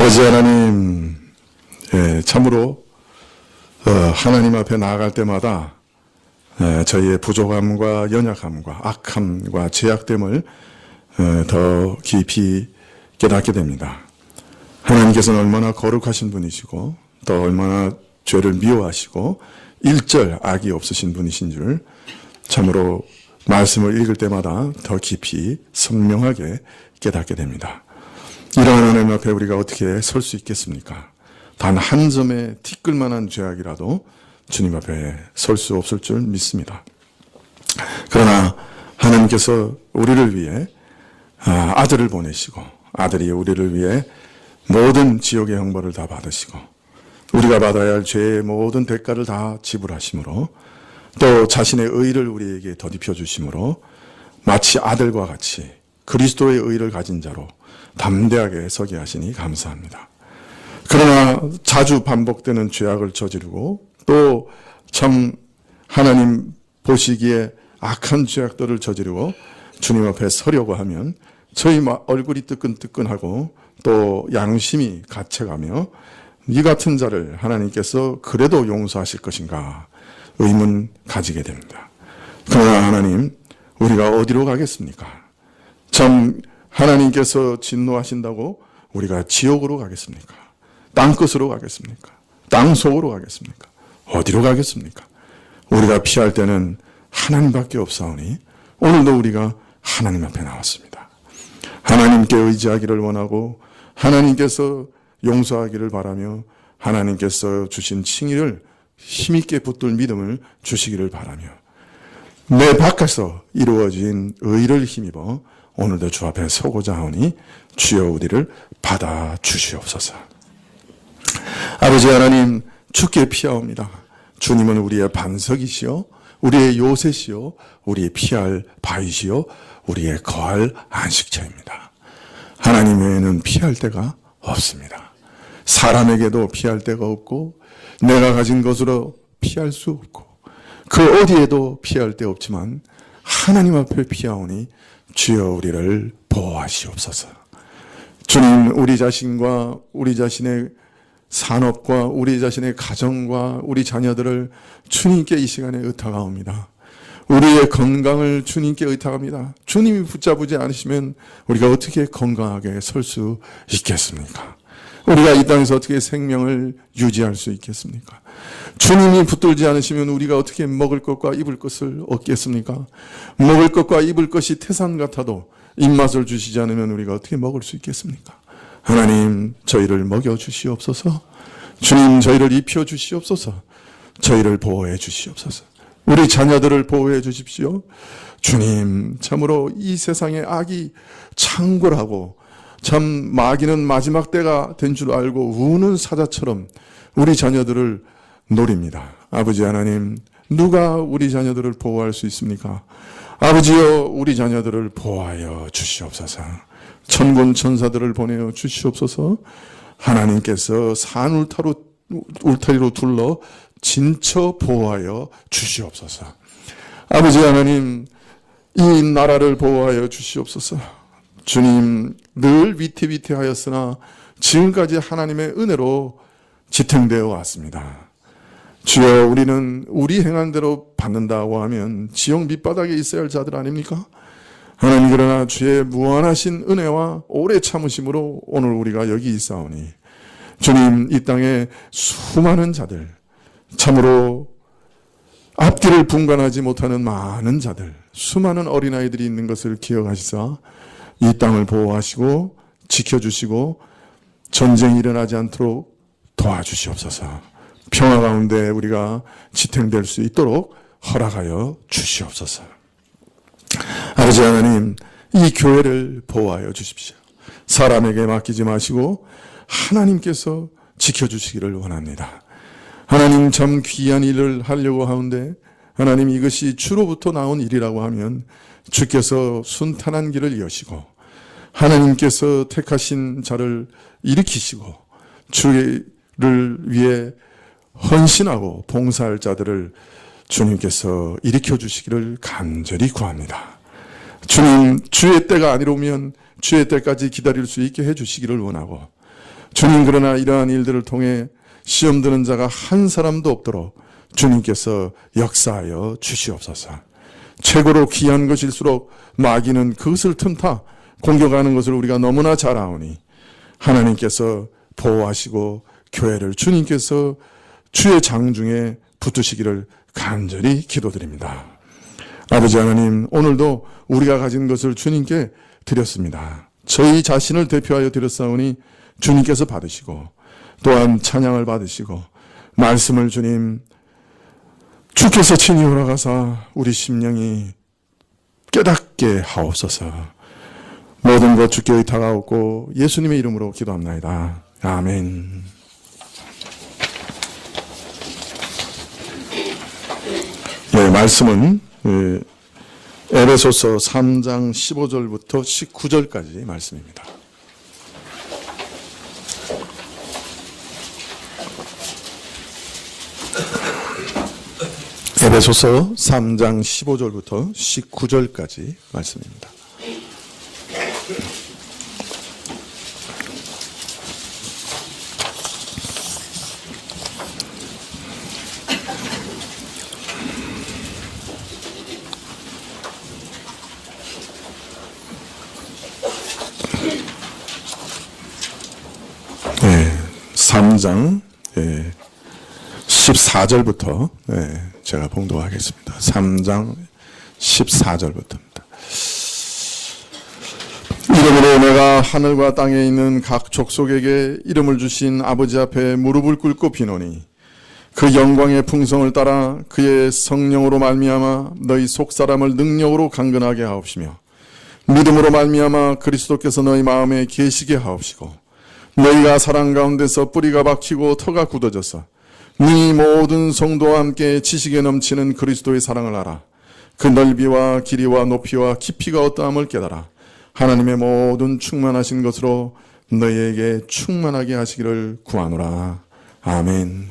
아버지 하나님, 참으로 하나님 앞에 나아갈 때마다 저희의 부족함과 연약함과 악함과 죄악됨을 더 깊이 깨닫게 됩니다. 하나님께서는 얼마나 거룩하신 분이시고 또 얼마나 죄를 미워하시고 일절 악이 없으신 분이신 줄 참으로 말씀을 읽을 때마다 더 깊이 선명하게 깨닫게 됩니다. 이러한 하나님 앞에 우리가 어떻게 설 수 있겠습니까? 단 한 점의 티끌만한 죄악이라도 주님 앞에 설 수 없을 줄 믿습니다. 그러나 하나님께서 우리를 위해 아들을 보내시고 아들이 우리를 위해 모든 지옥의 형벌을 다 받으시고 우리가 받아야 할 죄의 모든 대가를 다 지불하심으로 또 자신의 의를 우리에게 덧입혀 주심으로 마치 아들과 같이 그리스도의 의를 가진 자로 담대하게 서게 하시니 감사합니다. 그러나 자주 반복되는 죄악을 저지르고 또 참 하나님 보시기에 악한 죄악들을 저지르고 주님 앞에 서려고 하면 저희 얼굴이 뜨끈뜨끈하고 또 양심이 갇혀가며 이 같은 자를 하나님께서 그래도 용서하실 것인가 의문 가지게 됩니다. 그러나 하나님, 우리가 어디로 가겠습니까? 참 하나님께서 진노하신다고 우리가 지옥으로 가겠습니까? 땅끝으로 가겠습니까? 땅속으로 가겠습니까? 어디로 가겠습니까? 우리가 피할 때는 하나님밖에 없사오니 오늘도 우리가 하나님 앞에 나왔습니다. 하나님께 의지하기를 원하고 하나님께서 용서하기를 바라며 하나님께서 주신 칭의를 힘있게 붙들 믿음을 주시기를 바라며 내 밖에서 이루어진 의를 힘입어 오늘도 주 앞에 서고자 하오니 주여 우리를 받아 주시옵소서. 아버지 하나님, 주께 피하옵니다. 주님은 우리의 반석이시요 우리의 요새시요 우리의 피할 바위시요 우리의 거할 안식처입니다. 하나님 외에는 피할 데가 없습니다. 사람에게도 피할 데가 없고 내가 가진 것으로 피할 수 없고 그 어디에도 피할 데 없지만 하나님 앞에 피하오니 주여 우리를 보호하시옵소서. 주님, 우리 자신과 우리 자신의 산업과 우리 자신의 가정과 우리 자녀들을 주님께 이 시간에 의탁하옵니다. 우리의 건강을 주님께 의탁합니다. 주님이 붙잡지 않으시면 우리가 어떻게 건강하게 설 수 있겠습니까? 우리가 이 땅에서 어떻게 생명을 유지할 수 있겠습니까? 주님이 붙들지 않으시면 우리가 어떻게 먹을 것과 입을 것을 얻겠습니까? 먹을 것과 입을 것이 태산 같아도 입맛을 주시지 않으면 우리가 어떻게 먹을 수 있겠습니까? 하나님, 저희를 먹여 주시옵소서. 주님, 저희를 입혀 주시옵소서. 저희를 보호해 주시옵소서. 우리 자녀들을 보호해 주십시오. 주님, 참으로 이 세상에 악이 창궐하고 참 마귀는 마지막 때가 된 줄 알고 우는 사자처럼 우리 자녀들을 노립니다. 아버지 하나님, 누가 우리 자녀들을 보호할 수 있습니까? 아버지여, 우리 자녀들을 보호하여 주시옵소서. 천군 천사들을 보내어 주시옵소서. 하나님께서 산 울타리로 둘러 진처 보호하여 주시옵소서. 아버지 하나님, 이 나라를 보호하여 주시옵소서. 주님, 늘 위태위태하였으나 지금까지 하나님의 은혜로 지탱되어 왔습니다. 주여, 우리는 우리 행한 대로 받는다고 하면 지옥 밑바닥에 있어야 할 자들 아닙니까? 하나님, 그러나 주의 무한하신 은혜와 오래 참으심으로 오늘 우리가 여기 있사오니 주님, 이 땅에 수많은 자들, 참으로 앞길을 분간하지 못하는 많은 자들, 수많은 어린아이들이 있는 것을 기억하시사 이 땅을 보호하시고 지켜주시고 전쟁이 일어나지 않도록 도와주시옵소서. 평화 가운데 우리가 지탱될 수 있도록 허락하여 주시옵소서. 아버지 하나님, 이 교회를 보호하여 주십시오. 사람에게 맡기지 마시고 하나님께서 지켜주시기를 원합니다. 하나님, 참 귀한 일을 하려고 하는데 하나님, 이것이 주로부터 나온 일이라고 하면 주께서 순탄한 길을 여시고 하나님께서 택하신 자를 일으키시고 주를 위해 헌신하고 봉사할 자들을 주님께서 일으켜 주시기를 간절히 구합니다. 주님, 주의 때가 아니로면 주의 때까지 기다릴 수 있게 해주시기를 원하고 주님, 그러나 이러한 일들을 통해 시험 드는 자가 한 사람도 없도록 주님께서 역사하여 주시옵소서. 최고로 귀한 것일수록 마귀는 그것을 틈타 공격하는 것을 우리가 너무나 잘 아오니 하나님께서 보호하시고 교회를 주님께서 주의 장중에 붙으시기를 간절히 기도드립니다. 아버지 하나님, 오늘도 우리가 가진 것을 주님께 드렸습니다. 저희 자신을 대표하여 드렸사오니 주님께서 받으시고 또한 찬양을 받으시고 말씀을 주께서 친히 허락하사 우리 심령이 깨닫게 하옵소서. 모든 것 주께 의탁하옵고 예수님의 이름으로 기도합나이다. 아멘. 네, 말씀은 에베소서 3장 15절부터 19절까지 말씀입니다. 에베소서 3장 15절부터 19절까지 말씀입니다. 네, 3장 14절부터 제가 봉독하겠습니다. 3장 14절부터입니다. 이러므로 내가 하늘과 땅에 있는 각 족속에게 이름을 주신 아버지 앞에 무릎을 꿇고 비노니 그 영광의 풍성을 따라 그의 성령으로 말미암아 너희 속사람을 능력으로 강건하게 하옵시며 믿음으로 말미암아 그리스도께서 너희 마음에 계시게 하옵시고 너희가 사랑 가운데서 뿌리가 박히고 터가 굳어져서 네 모든 성도와 함께 지식에 넘치는 그리스도의 사랑을 알아 그 넓이와 길이와 높이와 깊이가 어떠함을 깨달아 하나님의 모든 충만하신 것으로 너희에게 충만하게 하시기를 구하노라. 아멘.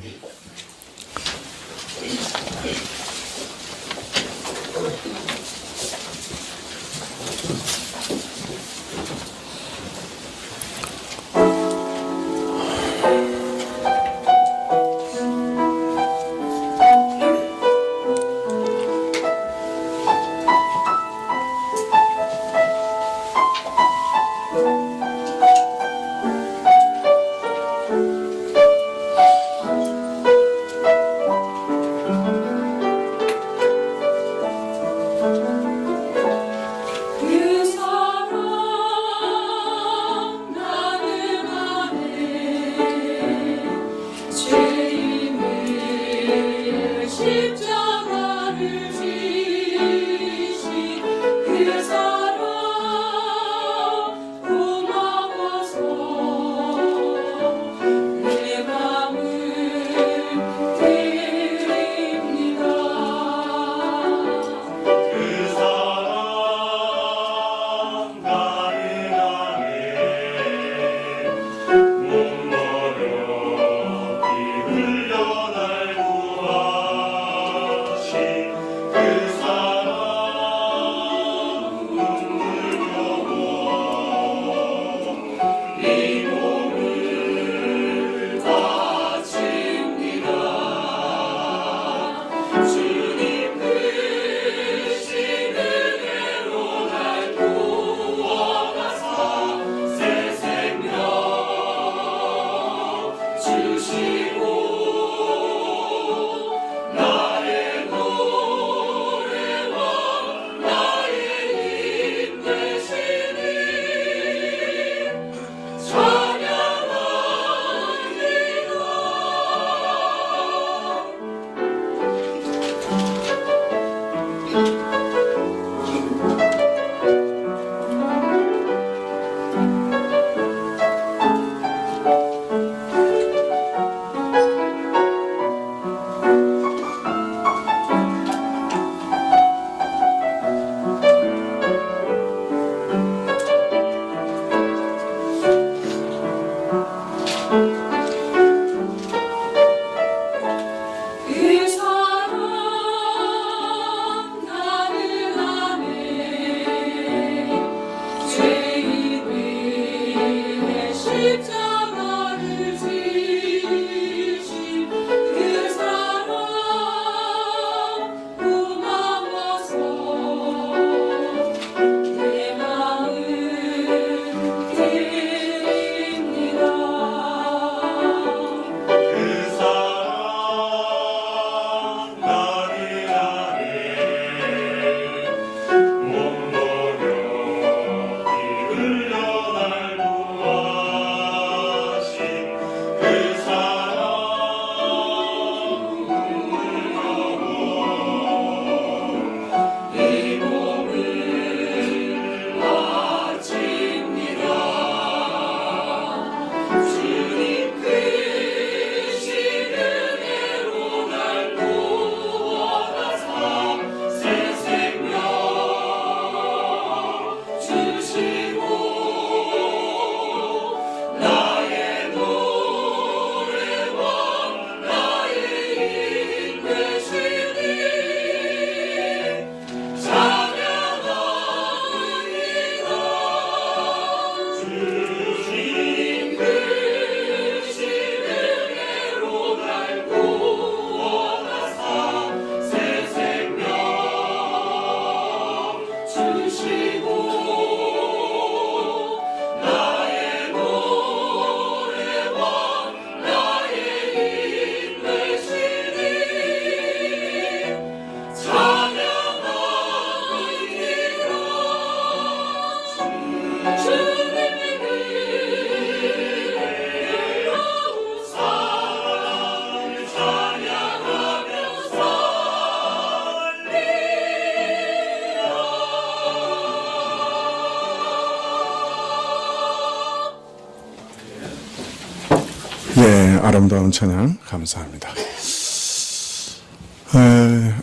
예, 아름다운 찬양 감사합니다.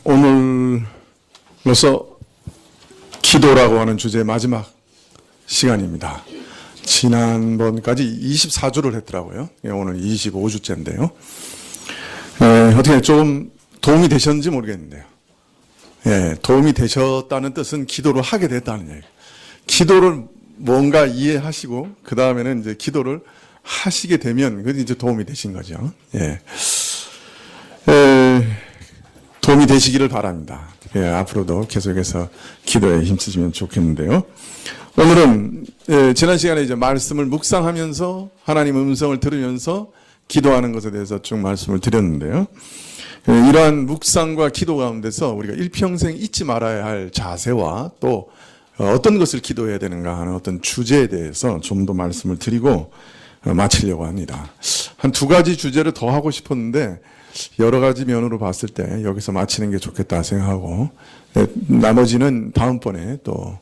오늘로서 기도라고 하는 주제의 마지막 시간입니다. 지난번까지 24주를 했더라고요. 예, 오늘 25주째인데요. 어떻게 좀 도움이 되셨는지 모르겠는데요. 예, 도움이 되셨다는 뜻은 기도를 하게 됐다는 얘기예요. 기도를 뭔가 이해하시고 그 다음에는 이제 기도를 하시게 되면 그게 이제 도움이 되신 거죠. 예. 도움이 되시기를 바랍니다. 예, 앞으로도 계속해서 기도에 힘쓰시면 좋겠는데요. 오늘은 지난 시간에 이제 말씀을 묵상하면서 하나님 음성을 들으면서 기도하는 것에 대해서 쭉 말씀을 드렸는데요. 이러한 묵상과 기도 가운데서 우리가 일평생 잊지 말아야 할 자세와 또 어떤 것을 기도해야 되는가 하는 어떤 주제에 대해서 좀 더 말씀을 드리고 마치려고 합니다. 한 두 가지 주제를 더 하고 싶었는데 여러 가지 면으로 봤을 때 여기서 마치는 게 좋겠다 생각하고 나머지는 다음번에 또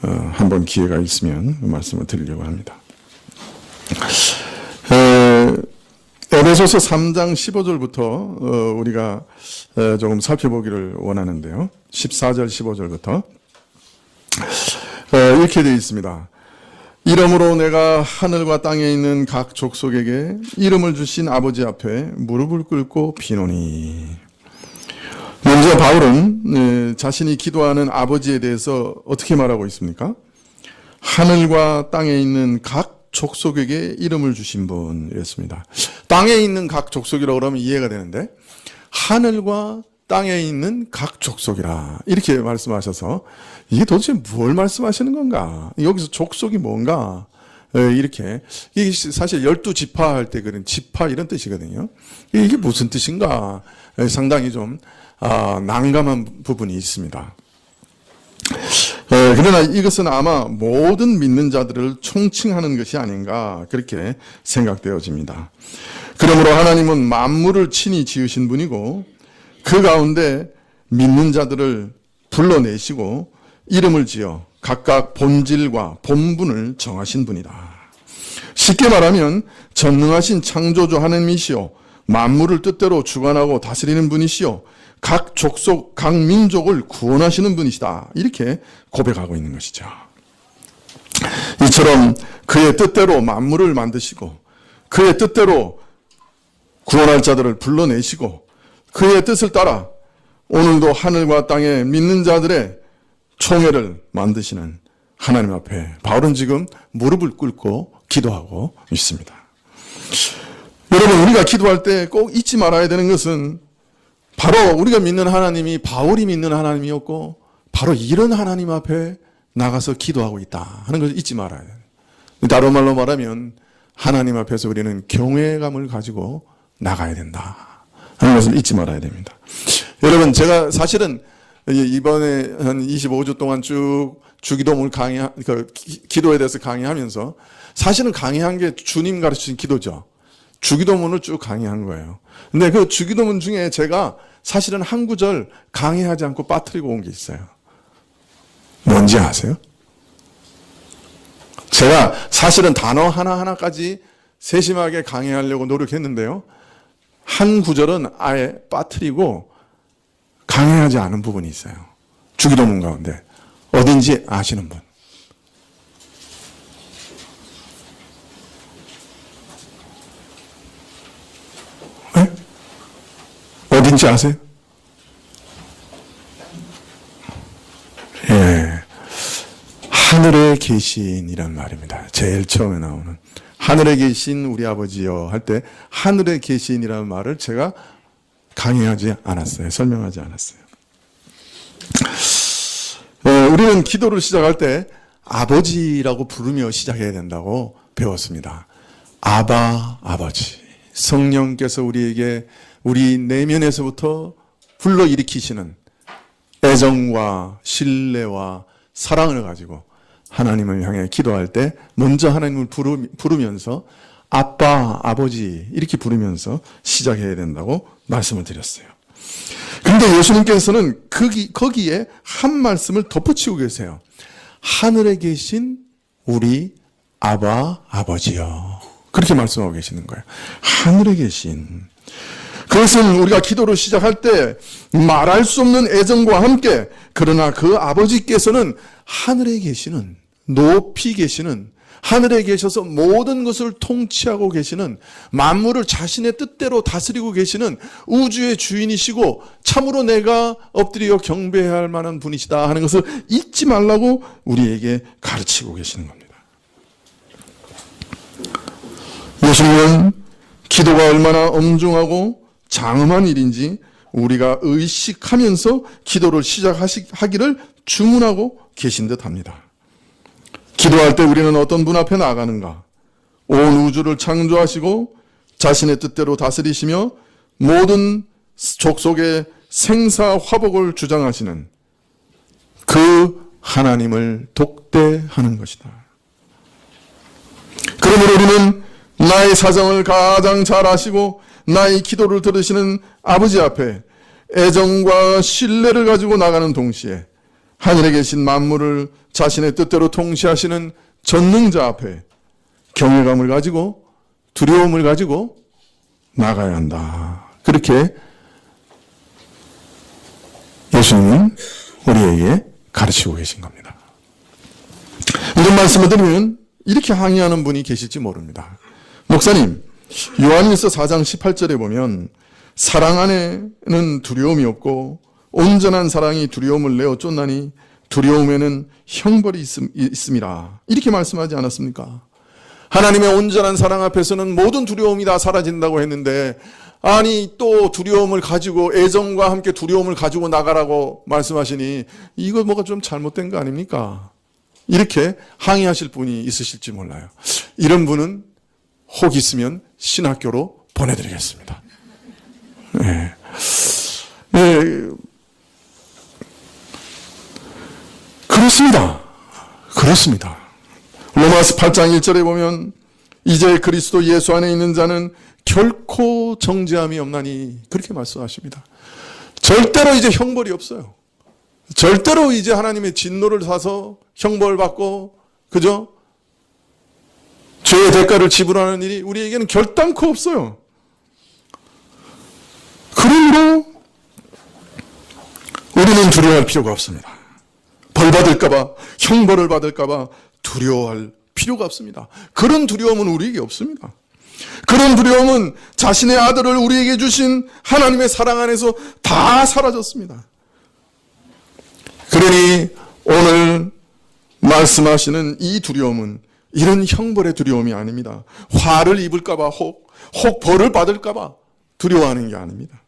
한번 기회가 있으면 말씀을 드리려고 합니다. 에베소서 3장 15절부터 우리가 조금 살펴보기를 원하는데요. 14절 15절부터 이렇게 되어 있습니다. 이러므로 내가 하늘과 땅에 있는 각 족속에게 이름을 주신 아버지 앞에 무릎을 꿇고 비노니. 먼저 바울은 자신이 기도하는 아버지에 대해서 어떻게 말하고 있습니까? 하늘과 땅에 있는 각 족속에게 이름을 주신 분이었습니다. 땅에 있는 각 족속이라고 그러면 이해가 되는데 하늘과 땅에 있는 각 족속이라 이렇게 말씀하셔서 이게 도대체 뭘 말씀하시는 건가? 여기서 족속이 뭔가? 이렇게 이게 사실 12지파 할 때 그런 지파 이런 뜻이거든요. 이게 무슨 뜻인가? 상당히 좀 난감한 부분이 있습니다. 그러나 이것은 아마 모든 믿는 자들을 총칭하는 것이 아닌가 그렇게 생각되어집니다. 그러므로 하나님은 만물을 친히 지으신 분이고 그 가운데 믿는 자들을 불러내시고 이름을 지어 각각 본질과 본분을 정하신 분이다. 쉽게 말하면 전능하신 창조주 하나님이시오 만물을 뜻대로 주관하고 다스리는 분이시오 각 족속, 각 민족을 구원하시는 분이시다. 이렇게 고백하고 있는 것이죠. 이처럼 그의 뜻대로 만물을 만드시고 그의 뜻대로 구원할 자들을 불러내시고 그의 뜻을 따라 오늘도 하늘과 땅에 믿는 자들의 총회를 만드시는 하나님 앞에 바울은 지금 무릎을 꿇고 기도하고 있습니다. 여러분, 우리가 기도할 때 꼭 잊지 말아야 되는 것은 바로 우리가 믿는 하나님이 바울이 믿는 하나님이었고 바로 이런 하나님 앞에 나가서 기도하고 있다 하는 것을 잊지 말아야 돼요. 다른 말로 말하면 하나님 앞에서 우리는 경외감을 가지고 나가야 된다 하는 것을 잊지 말아야 됩니다. 여러분, 제가 사실은 이번에 한 25주 동안 쭉 주기도문을 기도에 대해서 강의하면서 사실은 강의한 게 주님 가르치신 기도죠. 주기도문을 쭉 강의한 거예요. 근데 그 주기도문 중에 제가 사실은 한 구절 강의하지 않고 빠뜨리고 온 게 있어요. 뭔지 아세요? 제가 사실은 단어 하나하나까지 세심하게 강의하려고 노력했는데요. 한 구절은 아예 빠뜨리고 강의하지 않은 부분이 있어요. 주기도문 가운데. 어딘지 아시는 분? 네? 어딘지 아세요? 예. 하늘에 계신이란 말입니다. 제일 처음에 나오는. 하늘에 계신 우리 아버지여 할 때 하늘에 계신이라는 말을 제가 강의하지 않았어요. 설명하지 않았어요. 우리는 기도를 시작할 때 아버지라고 부르며 시작해야 된다고 배웠습니다. 아바, 아버지. 성령께서 우리에게 우리 내면에서부터 불러일으키시는 애정과 신뢰와 사랑을 가지고 하나님을 향해 기도할 때 먼저 하나님을 부르면서 아빠, 아버지 이렇게 부르면서 시작해야 된다고 말씀을 드렸어요. 그런데 예수님께서는 거기에 한 말씀을 덧붙이고 계세요. 하늘에 계신 우리 아바, 아버지요. 그렇게 말씀하고 계시는 거예요. 하늘에 계신. 그것은 우리가 기도를 시작할 때 말할 수 없는 애정과 함께, 그러나 그 아버지께서는 하늘에 계시는, 높이 계시는, 하늘에 계셔서 모든 것을 통치하고 계시는, 만물을 자신의 뜻대로 다스리고 계시는 우주의 주인이시고 참으로 내가 엎드려 경배해야 할 만한 분이시다 하는 것을 잊지 말라고 우리에게 가르치고 계시는 겁니다. 예수님은 기도가 얼마나 엄중하고 장엄한 일인지 우리가 의식하면서 기도를 시작하기를 주문하고 계신 듯 합니다. 기도할 때 우리는 어떤 분 앞에 나가는가? 온 우주를 창조하시고 자신의 뜻대로 다스리시며 모든 족속의 생사화복을 주장하시는 그 하나님을 독대하는 것이다. 그러므로 우리는 나의 사정을 가장 잘 아시고 나의 기도를 들으시는 아버지 앞에 애정과 신뢰를 가지고 나가는 동시에 하늘에 계신 만물을 자신의 뜻대로 통치하시는 전능자 앞에 경외감을 가지고 두려움을 가지고 나가야 한다. 그렇게 예수님은 우리에게 가르치고 계신 겁니다. 이런 말씀을 들으면 이렇게 항의하는 분이 계실지 모릅니다. 목사님, 요한일서 4장 18절에 보면 사랑 안에는 두려움이 없고 온전한 사랑이 두려움을 내어 쫓나니 두려움에는 형벌이 있음이라. 이렇게 말씀하지 않았습니까? 하나님의 온전한 사랑 앞에서는 모든 두려움이 다 사라진다고 했는데, 아니 또 두려움을 가지고 애정과 함께 두려움을 가지고 나가라고 말씀하시니 이거 뭐가 좀 잘못된 거 아닙니까? 이렇게 항의하실 분이 있으실지 몰라요. 이런 분은 혹 있으면 신학교로 보내드리겠습니다. 네. 네. 그렇습니다. 로마서 8장 1절에 보면 이제 그리스도 예수 안에 있는 자는 결코 정죄함이 없나니 그렇게 말씀하십니다. 절대로 이제 형벌이 없어요. 절대로 이제 하나님의 진노를 사서 형벌을 받고, 그죠? 죄의 대가를 지불하는 일이 우리에게는 결단코 없어요. 그러므로 우리는 두려워할 필요가 없습니다. 벌 받을까봐, 형벌을 받을까봐 두려워할 필요가 없습니다. 그런 두려움은 우리에게 없습니다. 그런 두려움은 자신의 아들을 우리에게 주신 하나님의 사랑 안에서 다 사라졌습니다. 그러니 오늘 말씀하시는 이 두려움은 이런 형벌의 두려움이 아닙니다. 화를 입을까봐, 혹 벌을 받을까봐 두려워하는 게 아닙니다.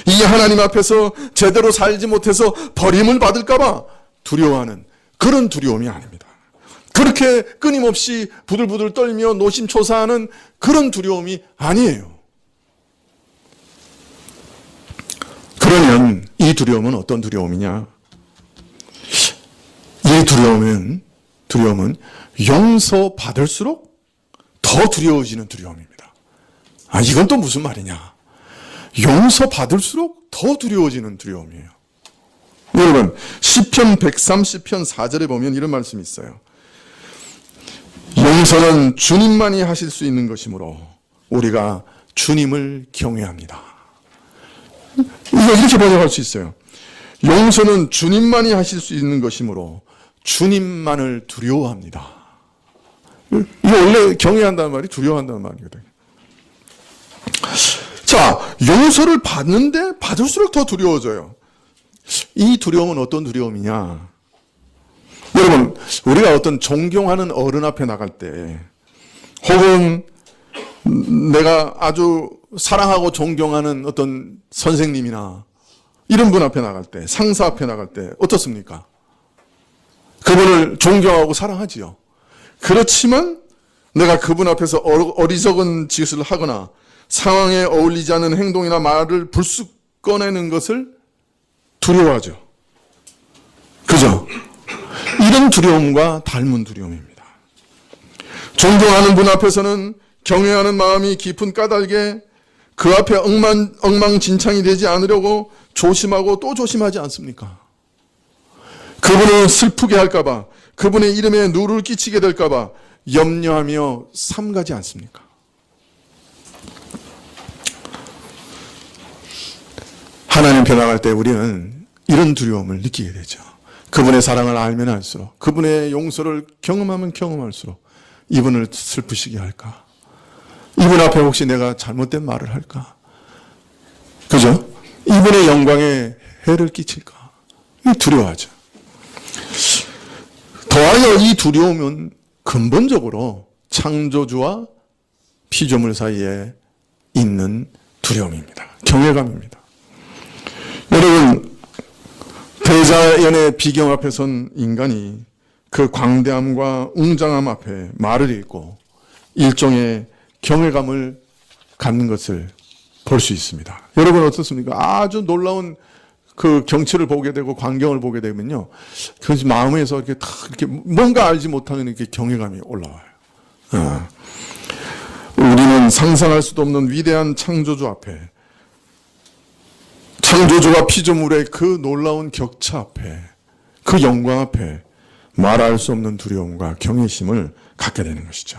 이 하나님 앞에서 제대로 살지 못해서 버림을 받을까봐 두려워하는 그런 두려움이 아닙니다. 그렇게 끊임없이 부들부들 떨며 노심초사하는 그런 두려움이 아니에요. 그러면 이 두려움은 어떤 두려움이냐? 이 두려움은 용서받을수록 더 두려워지는 두려움입니다. 이건 또 무슨 말이냐? 용서받을수록 더 두려워지는 두려움이에요. 여러분, 시편 130편 4절에 보면 이런 말씀이 있어요. 용서는 주님만이 하실 수 있는 것이므로 우리가 주님을 경외합니다. 이렇게 번역할 수 있어요. 용서는 주님만이 하실 수 있는 것이므로 주님만을 두려워합니다. 이거 원래 경외한다는 말이 두려워한다는 말이거든요. 자, 용서를 받는데 받을수록 더 두려워져요. 이 두려움은 어떤 두려움이냐? 여러분, 우리가 어떤 존경하는 어른 앞에 나갈 때, 혹은 내가 아주 사랑하고 존경하는 어떤 선생님이나 이런 분 앞에 나갈 때, 상사 앞에 나갈 때 어떻습니까? 그분을 존경하고 사랑하지요. 그렇지만 내가 그분 앞에서 어리석은 짓을 하거나 상황에 어울리지 않는 행동이나 말을 불쑥 꺼내는 것을 두려워하죠. 그죠? 이런 두려움과 닮은 두려움입니다. 존경하는 분 앞에서는 경외하는 마음이 깊은 까닭에 그 앞에 엉망진창이 되지 않으려고 조심하고 또 조심하지 않습니까? 그분을 슬프게 할까봐, 그분의 이름에 누를 끼치게 될까봐 염려하며 삼가지 않습니까? 앞에 나갈 때 우리는 이런 두려움을 느끼게 되죠. 그분의 사랑을 알면 알수록, 그분의 용서를 경험하면 경험할수록 이분을 슬프시게 할까? 이분 앞에 혹시 내가 잘못된 말을 할까? 그죠? 이분의 영광에 해를 끼칠까? 두려워하죠. 더하여 이 두려움은 근본적으로 창조주와 피조물 사이에 있는 두려움입니다. 경외감입니다. 여러분, 대자연의 비경 앞에 선 인간이 그 광대함과 웅장함 앞에 말을 잃고 일종의 경외감을 갖는 것을 볼 수 있습니다. 여러분 어떻습니까? 아주 놀라운 그 경치를 보게 되고 광경을 보게 되면요, 그것이 마음에서 이렇게 탁 이렇게 뭔가 알지 못하는 이렇게 경외감이 올라와요. 우리는 상상할 수도 없는 위대한 창조주 앞에, 창조주와 피조물의 그 놀라운 격차 앞에, 그 영광 앞에 말할 수 없는 두려움과 경외심을 갖게 되는 것이죠.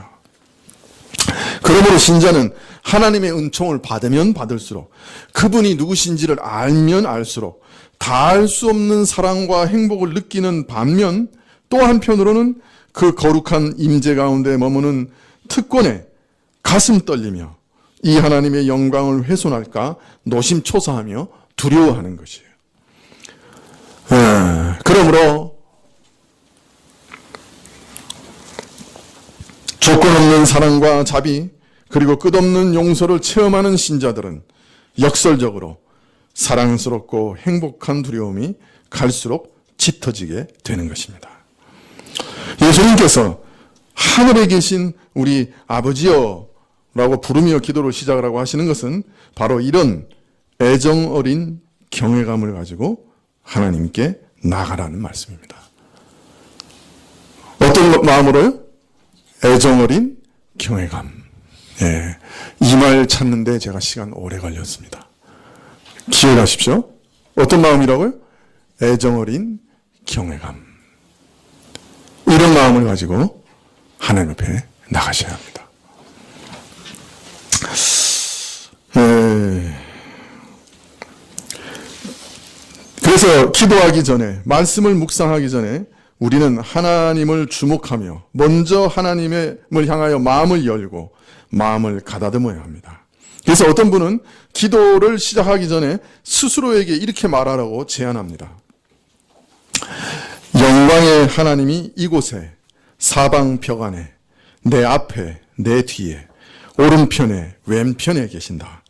그러므로 신자는 하나님의 은총을 받으면 받을수록, 그분이 누구신지를 알면 알수록 다 알 수 없는 사랑과 행복을 느끼는 반면, 또 한편으로는 그 거룩한 임재 가운데 머무는 특권에 가슴 떨리며 이 하나님의 영광을 훼손할까 노심초사하며 두려워하는 것이에요. 그러므로 조건 없는 사랑과 자비, 그리고 끝없는 용서를 체험하는 신자들은 역설적으로 사랑스럽고 행복한 두려움이 갈수록 짙어지게 되는 것입니다. 예수님께서 하늘에 계신 우리 아버지여 라고 부르며 기도를 시작을 하고 하시는 것은 바로 이런 애정 어린 경외감을 가지고 하나님께 나가라는 말씀입니다. 어떤 마음으로요? 애정 어린 경외감. 예, 이 말 찾는데 제가 시간 오래 걸렸습니다. 기억하십시오. 어떤 마음이라고요? 애정 어린 경외감. 이런 마음을 가지고 하나님 앞에 나가셔야 합니다. 그래서 기도하기 전에, 말씀을 묵상하기 전에 우리는 하나님을 주목하며 먼저 하나님을 향하여 마음을 열고 마음을 가다듬어야 합니다. 그래서 어떤 분은 기도를 시작하기 전에 스스로에게 이렇게 말하라고 제안합니다. 영광의 하나님이 이곳에, 사방 벽 안에, 내 앞에, 내 뒤에, 오른편에, 왼편에 계신다.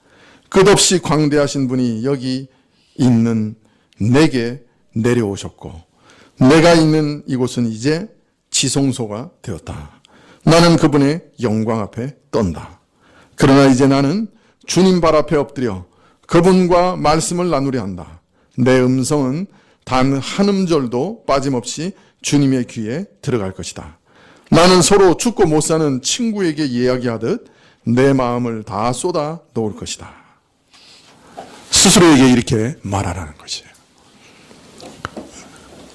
끝없이 광대하신 분이 여기 있는 내게 내려오셨고, 내가 있는 이곳은 이제 지성소가 되었다. 나는 그분의 영광 앞에 떤다. 그러나 이제 나는 주님 발 앞에 엎드려 그분과 말씀을 나누려 한다. 내 음성은 단 한 음절도 빠짐없이 주님의 귀에 들어갈 것이다. 나는 서로 죽고 못 사는 친구에게 이야기하듯 내 마음을 다 쏟아 놓을 것이다. 스스로에게 이렇게 말하라는 것이에요.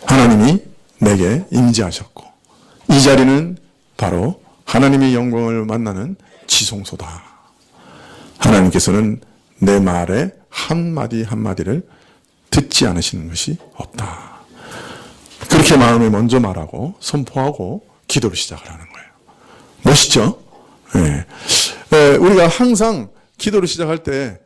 하나님이 내게 임재하셨고, 이 자리는 바로 하나님의 영광을 만나는 지성소다. 하나님께서는 내 말의 한마디 한마디를 듣지 않으시는 것이 없다. 그렇게 마음에 먼저 말하고 선포하고 기도를 시작을 하는 거예요. 멋있죠? 네. 우리가 항상 기도를 시작할 때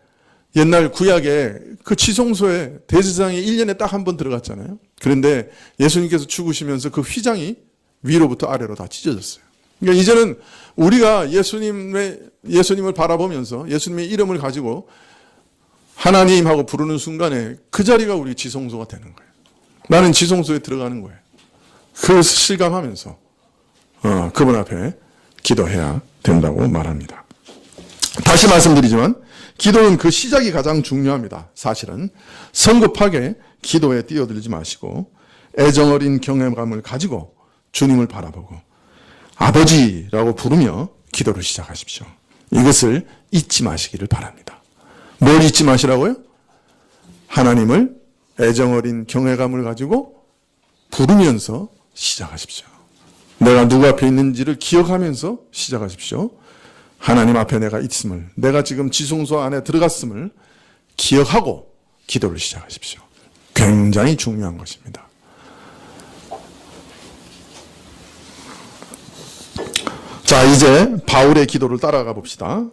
옛날 구약에 그 지성소에 대제사장이 1년에 딱 한 번 들어갔잖아요. 그런데 예수님께서 죽으시면서 그 휘장이 위로부터 아래로 다 찢어졌어요. 그러니까 이제는 우리가 예수님을 바라보면서 예수님의 이름을 가지고 하나님하고 부르는 순간에 그 자리가 우리 지성소가 되는 거예요. 나는 지성소에 들어가는 거예요. 그것을 실감하면서 그분 앞에 기도해야 된다고 말합니다. 다시 말씀드리지만 기도는 그 시작이 가장 중요합니다. 사실은 성급하게 기도에 뛰어들지 마시고 애정 어린 경외감을 가지고 주님을 바라보고 아버지라고 부르며 기도를 시작하십시오. 이것을 잊지 마시기를 바랍니다. 뭘 잊지 마시라고요? 하나님을 애정 어린 경외감을 가지고 부르면서 시작하십시오. 내가 누구 앞에 있는지를 기억하면서 시작하십시오. 하나님 앞에 내가 있음을, 내가 지금 지성소 안에 들어갔음을 기억하고 기도를 시작하십시오. 굉장히 중요한 것입니다. 자, 이제 바울의 기도를 따라가 봅시다.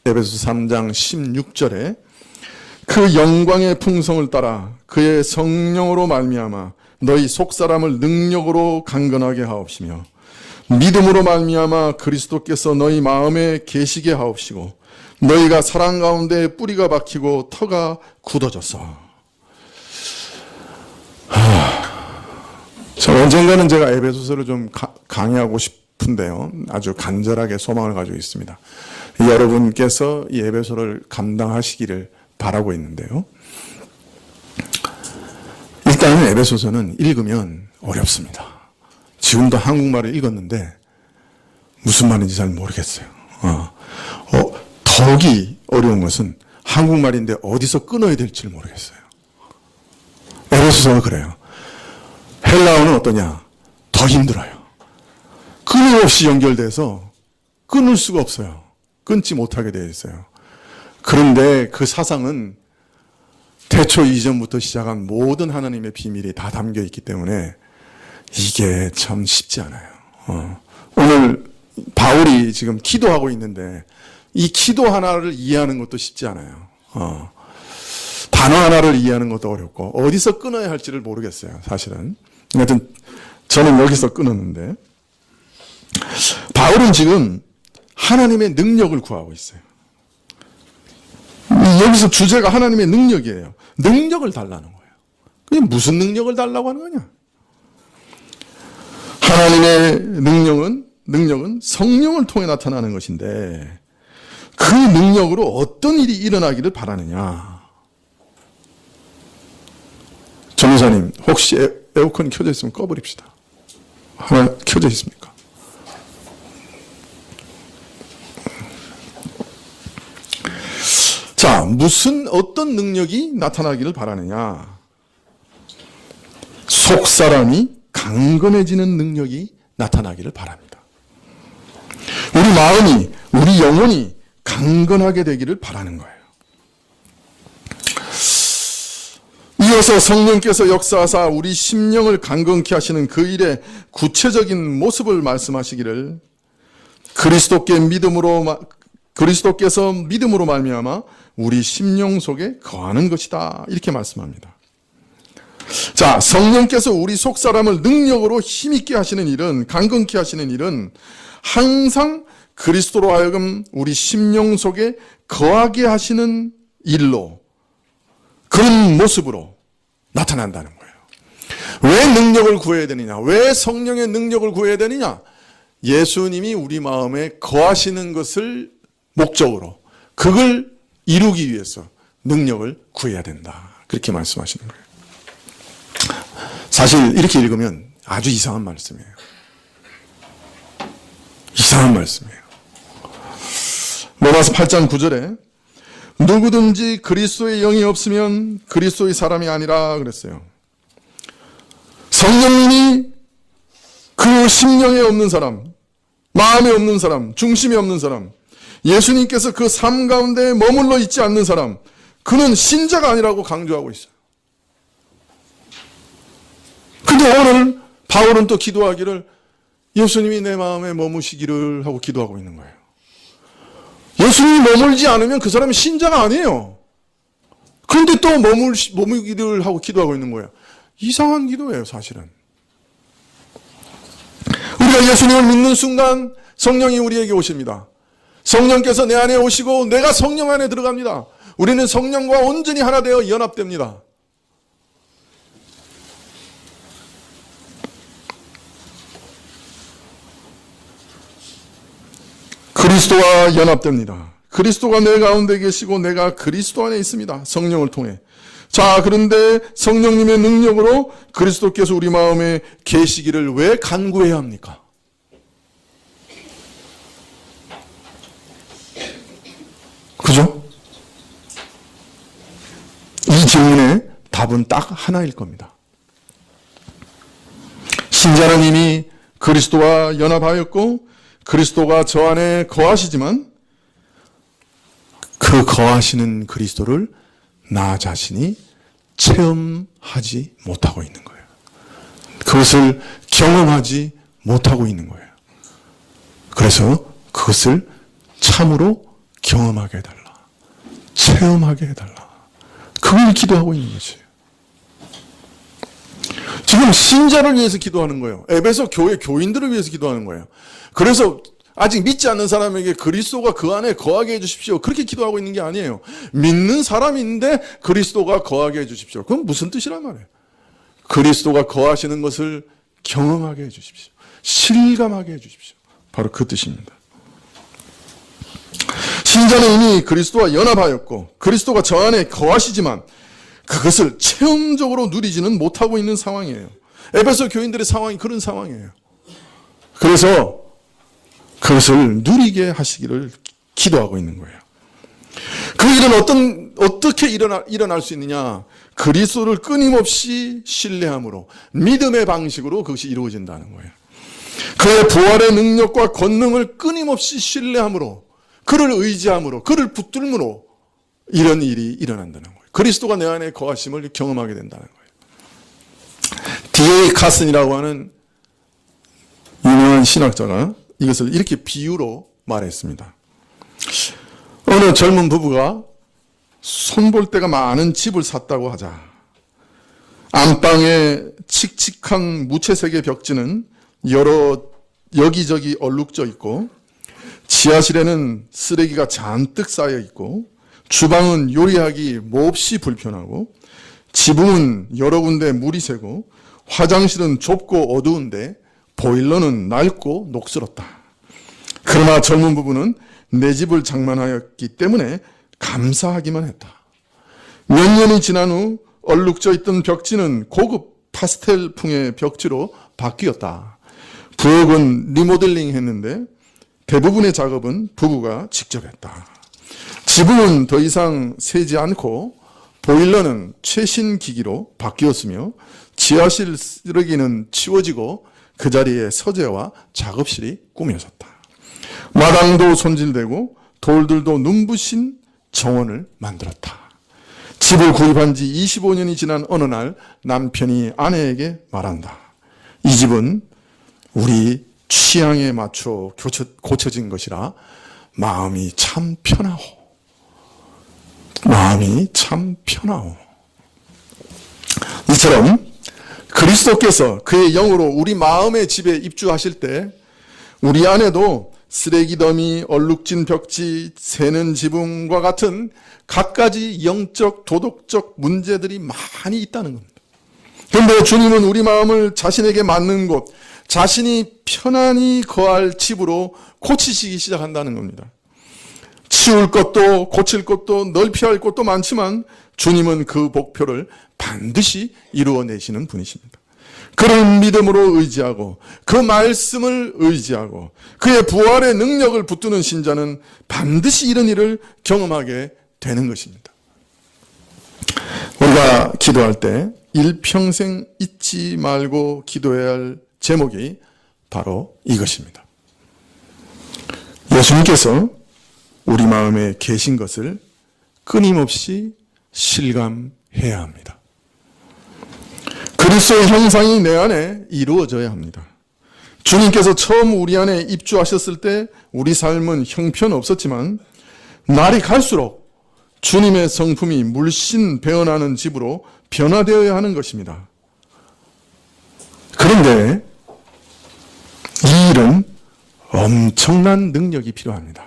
에베소서 3장 16절에 그 영광의 풍성을 따라 그의 성령으로 말미암아 너희 속사람을 능력으로 강건하게 하옵시며 믿음으로 말미암아 그리스도께서 너희 마음에 계시게 하옵시고 너희가 사랑 가운데 뿌리가 박히고 터가 굳어져서. 언젠가는 제가 에베소서를 좀 강의하고 싶은데요. 아주 간절하게 소망을 가지고 있습니다. 여러분께서 이 에베소를 감당하시기를 바라고 있는데요. 일단은 에베소서는 읽으면 어렵습니다. 지금도 한국말을 읽었는데 무슨 말인지 잘 모르겠어요. 더욱이 어려운 것은 한국말인데 어디서 끊어야 될지를 모르겠어요. 에베소서가 그래요. 헬라어는 어떠냐? 더 힘들어요. 끊임없이 연결돼서 끊을 수가 없어요. 끊지 못하게 되어 있어요. 그런데 그 사상은 태초 이전부터 시작한 모든 하나님의 비밀이 다 담겨 있기 때문에 이게 참 쉽지 않아요. 오늘 바울이 지금 기도하고 있는데 이 기도 하나를 이해하는 것도 쉽지 않아요. 단어 하나를 이해하는 것도 어렵고 어디서 끊어야 할지를 모르겠어요. 사실은. 하여튼 저는 여기서 끊었는데 바울은 지금 하나님의 능력을 구하고 있어요. 여기서 주제가 하나님의 능력이에요. 능력을 달라는 거예요. 그게 무슨 능력을 달라고 하는 거냐? 하나님의 능력은 성령을 통해 나타나는 것인데 그 능력으로 어떤 일이 일어나기를 바라느냐? 전도사님, 혹시 에어컨이 켜져 있으면 꺼버립시다. 하나 켜져 있습니까? 자, 어떤 능력이 나타나기를 바라느냐? 속사람이 강건해지는 능력이 나타나기를 바랍니다. 우리 마음이, 우리 영혼이 강건하게 되기를 바라는 거예요. 이어서 성령께서 역사하사 우리 심령을 강건케 하시는 그 일의 구체적인 모습을 말씀하시기를 그리스도께서 믿음으로 말미암아 우리 심령 속에 거하는 것이다. 이렇게 말씀합니다. 자, 성령께서 우리 속사람을 능력으로 힘있게 하시는 일은, 강건케 하시는 일은 항상 그리스도로 하여금 우리 심령 속에 거하게 하시는 일로, 그런 모습으로 나타난다는 거예요. 왜 능력을 구해야 되느냐? 왜 성령의 능력을 구해야 되느냐? 예수님이 우리 마음에 거하시는 것을 목적으로, 그걸 이루기 위해서 능력을 구해야 된다. 그렇게 말씀하시는 거예요. 사실 이렇게 읽으면 아주 이상한 말씀이에요. 이상한 말씀이에요. 로마서 8장 9절에 누구든지 그리스도의 영이 없으면 그리스도의 사람이 아니라 그랬어요. 성령님이 그 심령에 없는 사람, 마음에 없는 사람, 중심에 없는 사람, 예수님께서 그 삶 가운데 머물러 있지 않는 사람, 그는 신자가 아니라고 강조하고 있어요. 근데 오늘 바울은 또 기도하기를 예수님이 내 마음에 머무시기를 하고 기도하고 있는 거예요. 예수님이 머물지 않으면 그 사람이 신자가 아니에요. 그런데 또 머물기를 하고 기도하고 있는 거예요. 이상한 기도예요, 사실은. 우리가 예수님을 믿는 순간 성령이 우리에게 오십니다. 성령께서 내 안에 오시고 내가 성령 안에 들어갑니다. 우리는 성령과 온전히 하나 되어 연합됩니다. 그리스도와 연합됩니다. 그리스도가 내 가운데 계시고 내가 그리스도 안에 있습니다. 성령을 통해. 자, 그런데 성령님의 능력으로 그리스도께서 우리 마음에 계시기를 왜 간구해야 합니까? 그죠? 이 질문의 답은 딱 하나일 겁니다. 신자는 이미 그리스도와 연합하였고 그리스도가 저 안에 거하시지만 그 거하시는 그리스도를 나 자신이 체험하지 못하고 있는 거예요. 그것을 경험하지 못하고 있는 거예요. 그래서 그것을 참으로 경험하게 해달라. 체험하게 해달라. 그걸 기도하고 있는 것이에요. 지금 신자를 위해서 기도하는 거예요. 에베소 교회 교인들을 위해서 기도하는 거예요. 그래서 아직 믿지 않는 사람에게 그리스도가 그 안에 거하게 해주십시오. 그렇게 기도하고 있는 게 아니에요. 믿는 사람인데 그리스도가 거하게 해주십시오. 그건 무슨 뜻이란 말이에요. 그리스도가 거하시는 것을 경험하게 해주십시오. 실감하게 해주십시오. 바로 그 뜻입니다. 신자는 이미 그리스도와 연합하였고 그리스도가 저 안에 거하시지만 그것을 체험적으로 누리지는 못하고 있는 상황이에요. 에베소 교인들의 상황이 그런 상황이에요. 그래서 그것을 누리게 하시기를 기도하고 있는 거예요. 그 일은 어떻게 일어날 수 있느냐? 그리스도를 끊임없이 신뢰함으로, 믿음의 방식으로 그것이 이루어진다는 거예요. 그의 부활의 능력과 권능을 끊임없이 신뢰함으로, 그를 의지함으로, 그를 붙들므로 이런 일이 일어난다는 거예요. 그리스도가 내 안에 거하심을 경험하게 된다는 거예요. D.A. 카슨이라고 하는 유명한 신학자가 이것을 이렇게 비유로 말했습니다. 어느 젊은 부부가 손볼 데가 많은 집을 샀다고 하자. 안방에 칙칙한 무채색의 벽지는 여기저기 얼룩져 있고 지하실에는 쓰레기가 잔뜩 쌓여 있고 주방은 요리하기 몹시 불편하고 지붕은 여러 군데 물이 새고 화장실은 좁고 어두운데 보일러는 낡고 녹슬었다. 그러나 젊은 부부는 내 집을 장만하였기 때문에 감사하기만 했다. 몇 년이 지난 후 얼룩져 있던 벽지는 고급 파스텔풍의 벽지로 바뀌었다. 부엌은 리모델링 했는데 대부분의 작업은 부부가 직접 했다. 지붕은 더 이상 새지 않고 보일러는 최신 기기로 바뀌었으며 지하실 쓰레기는 치워지고 그 자리에 서재와 작업실이 꾸며졌다. 마당도 손질되고 돌들도 눈부신 정원을 만들었다. 집을 구입한 지 25년이 지난 어느 날 남편이 아내에게 말한다. 이 집은 우리 취향에 맞춰 고쳐진 것이라 마음이 참 편하오. 마음이 참 편하오. 이처럼 그리스도께서 그의 영으로 우리 마음의 집에 입주하실 때 우리 안에도 쓰레기 더미, 얼룩진 벽지, 새는 지붕과 같은 갖가지 영적, 도덕적 문제들이 많이 있다는 겁니다. 그런데 주님은 우리 마음을 자신에게 맞는 곳, 자신이 편안히 거할 집으로 고치시기 시작한다는 겁니다. 치울 것도 고칠 것도 넓혀야 할 것도 많지만 주님은 그 목표를 반드시 이루어내시는 분이십니다. 그를 믿음으로 의지하고 그 말씀을 의지하고 그의 부활의 능력을 붙드는 신자는 반드시 이런 일을 경험하게 되는 것입니다. 우리가 기도할 때 일평생 잊지 말고 기도해야 할 제목이 바로 이것입니다. 예수님께서 우리 마음에 계신 것을 끊임없이 실감해야 합니다. 그리스도의 형상이 내 안에 이루어져야 합니다. 주님께서 처음 우리 안에 입주하셨을 때 우리 삶은 형편없었지만 날이 갈수록 주님의 성품이 물씬 배어나는 집으로 변화되어야 하는 것입니다. 그런데 이 일은 엄청난 능력이 필요합니다.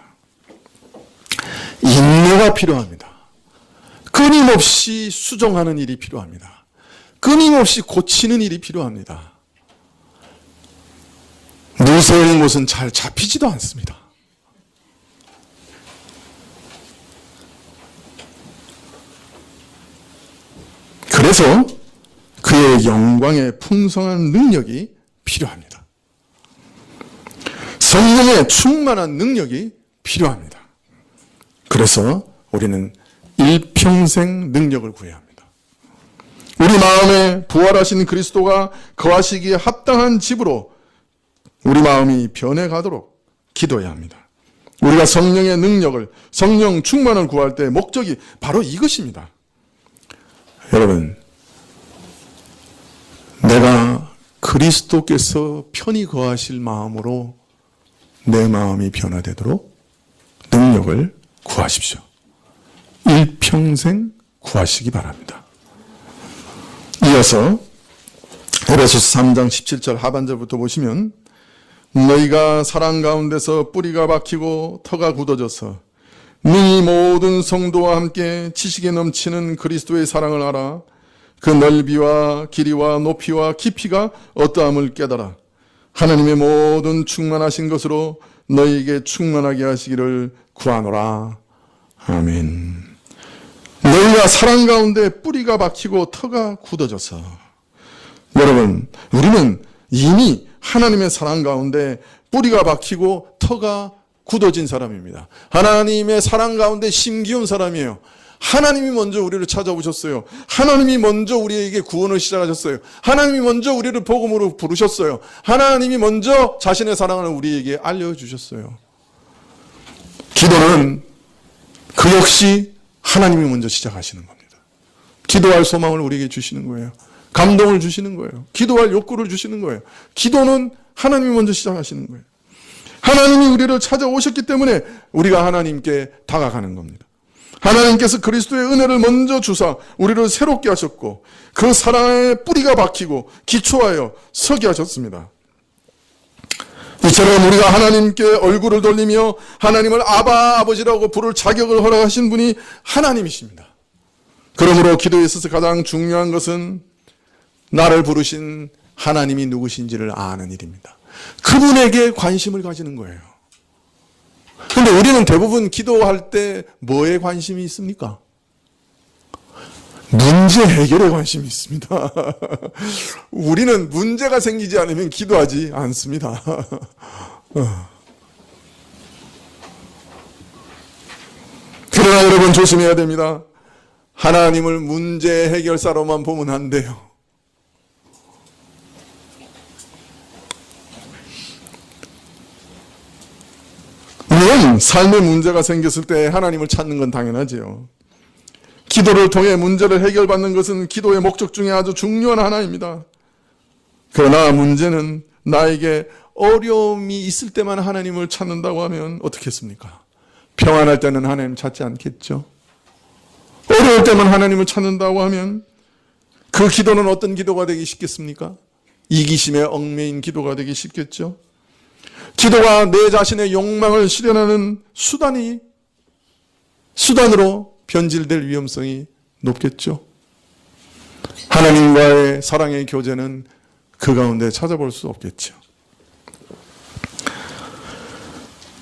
인내가 필요합니다. 끊임없이 수정하는 일이 필요합니다. 끊임없이 고치는 일이 필요합니다. 누세인 곳은 잘 잡히지도 않습니다. 그래서 그의 영광의 풍성한 능력이 필요합니다. 성령의 충만한 능력이 필요합니다. 그래서 우리는 일평생 능력을 구해야 합니다. 우리 마음에 부활하신 그리스도가 거하시기에 합당한 집으로 우리 마음이 변해가도록 기도해야 합니다. 우리가 성령의 능력을, 성령 충만을 구할 때 목적이 바로 이것입니다. 여러분, 내가 그리스도께서 편히 거하실 마음으로 내 마음이 변화되도록 능력을 구하십시오. 일평생 구하시기 바랍니다. 이어서 에베소서 3장 17절 하반절부터 보시면, 너희가 사랑 가운데서 뿌리가 박히고 터가 굳어져서 네 모든 성도와 함께 지식에 넘치는 그리스도의 사랑을 알아 그 넓이와 길이와 높이와 깊이가 어떠함을 깨달아 하나님의 모든 충만하신 것으로 너희에게 충만하게 하시기를 구하노라. 아멘. 너희가 사랑 가운데 뿌리가 박히고 터가 굳어져서, 여러분, 우리는 이미 하나님의 사랑 가운데 뿌리가 박히고 터가 굳어진 사람입니다. 하나님의 사랑 가운데 심기운 사람이에요. 하나님이 먼저 우리를 찾아오셨어요. 하나님이 먼저 우리에게 구원을 시작하셨어요. 하나님이 먼저 우리를 복음으로 부르셨어요. 하나님이 먼저 자신의 사랑을 우리에게 알려주셨어요. 기도는 그 역시 하나님이 먼저 시작하시는 겁니다. 기도할 소망을 우리에게 주시는 거예요. 감동을 주시는 거예요. 기도할 욕구를 주시는 거예요. 기도는 하나님이 먼저 시작하시는 거예요. 하나님이 우리를 찾아오셨기 때문에 우리가 하나님께 다가가는 겁니다. 하나님께서 그리스도의 은혜를 먼저 주사 우리를 새롭게 하셨고 그 사랑에 뿌리가 박히고 기초하여 서게 하셨습니다. 이처럼 우리가 하나님께 얼굴을 돌리며 하나님을 아바 아버지라고 부를 자격을 허락하신 분이 하나님이십니다. 그러므로 기도에 있어서 가장 중요한 것은 나를 부르신 하나님이 누구신지를 아는 일입니다. 그분에게 관심을 가지는 거예요. 그런데 우리는 대부분 기도할 때 뭐에 관심이 있습니까? 문제 해결에 관심이 있습니다. 우리는 문제가 생기지 않으면 기도하지 않습니다. 그러나 여러분 조심해야 됩니다. 하나님을 문제 해결사로만 보면 안 돼요. 물론 삶에 문제가 생겼을 때 하나님을 찾는 건 당연하지요. 기도를 통해 문제를 해결받는 것은 기도의 목적 중에 아주 중요한 하나입니다. 그러나 문제는 나에게 어려움이 있을 때만 하나님을 찾는다고 하면 어떻겠습니까? 평안할 때는 하나님 찾지 않겠죠. 어려울 때만 하나님을 찾는다고 하면 그 기도는 어떤 기도가 되기 쉽겠습니까? 이기심에 얽매인 기도가 되기 쉽겠죠. 기도가 내 자신의 욕망을 실현하는 수단으로 변질될 위험성이 높겠죠. 하나님과의 사랑의 교제는 그 가운데 찾아볼 수 없겠죠.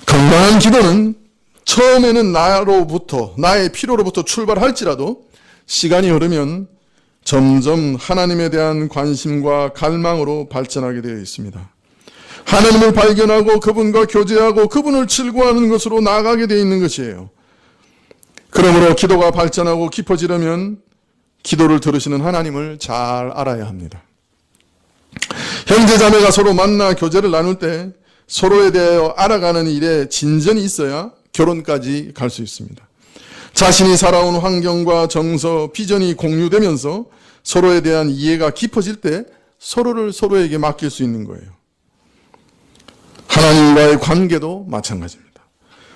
건강한 기도는 처음에는 나의 필요로부터 출발할지라도 시간이 흐르면 점점 하나님에 대한 관심과 갈망으로 발전하게 되어 있습니다. 하나님을 발견하고 그분과 교제하고 그분을 즐거워하는 것으로 나아가게 되어 있는 것이에요. 그러므로 기도가 발전하고 깊어지려면 기도를 들으시는 하나님을 잘 알아야 합니다. 형제자매가 서로 만나 교제를 나눌 때 서로에 대하여 알아가는 일에 진전이 있어야 결혼까지 갈 수 있습니다. 자신이 살아온 환경과 정서, 비전이 공유되면서 서로에 대한 이해가 깊어질 때 서로를 서로에게 맡길 수 있는 거예요. 하나님과의 관계도 마찬가지입니다.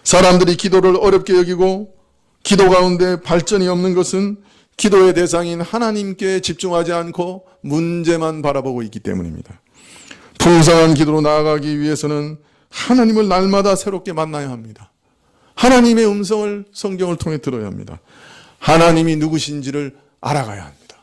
사람들이 기도를 어렵게 여기고 기도 가운데 발전이 없는 것은 기도의 대상인 하나님께 집중하지 않고 문제만 바라보고 있기 때문입니다. 풍성한 기도로 나아가기 위해서는 하나님을 날마다 새롭게 만나야 합니다. 하나님의 음성을 성경을 통해 들어야 합니다. 하나님이 누구신지를 알아가야 합니다.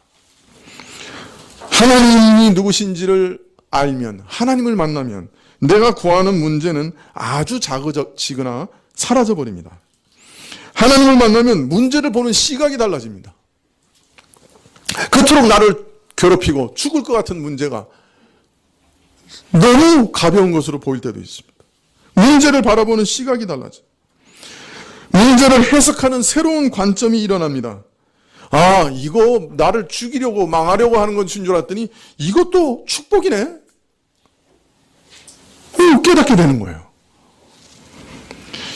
하나님이 누구신지를 알면, 하나님을 만나면 내가 구하는 문제는 아주 작아지거나 사라져버립니다. 하나님을 만나면 문제를 보는 시각이 달라집니다. 그토록 나를 괴롭히고 죽을 것 같은 문제가 너무 가벼운 것으로 보일 때도 있습니다. 문제를 바라보는 시각이 달라져요. 문제를 해석하는 새로운 관점이 일어납니다. 아, 이거 나를 죽이려고 망하려고 하는 것인 줄 알았더니 이것도 축복이네. 깨닫게 되는 거예요.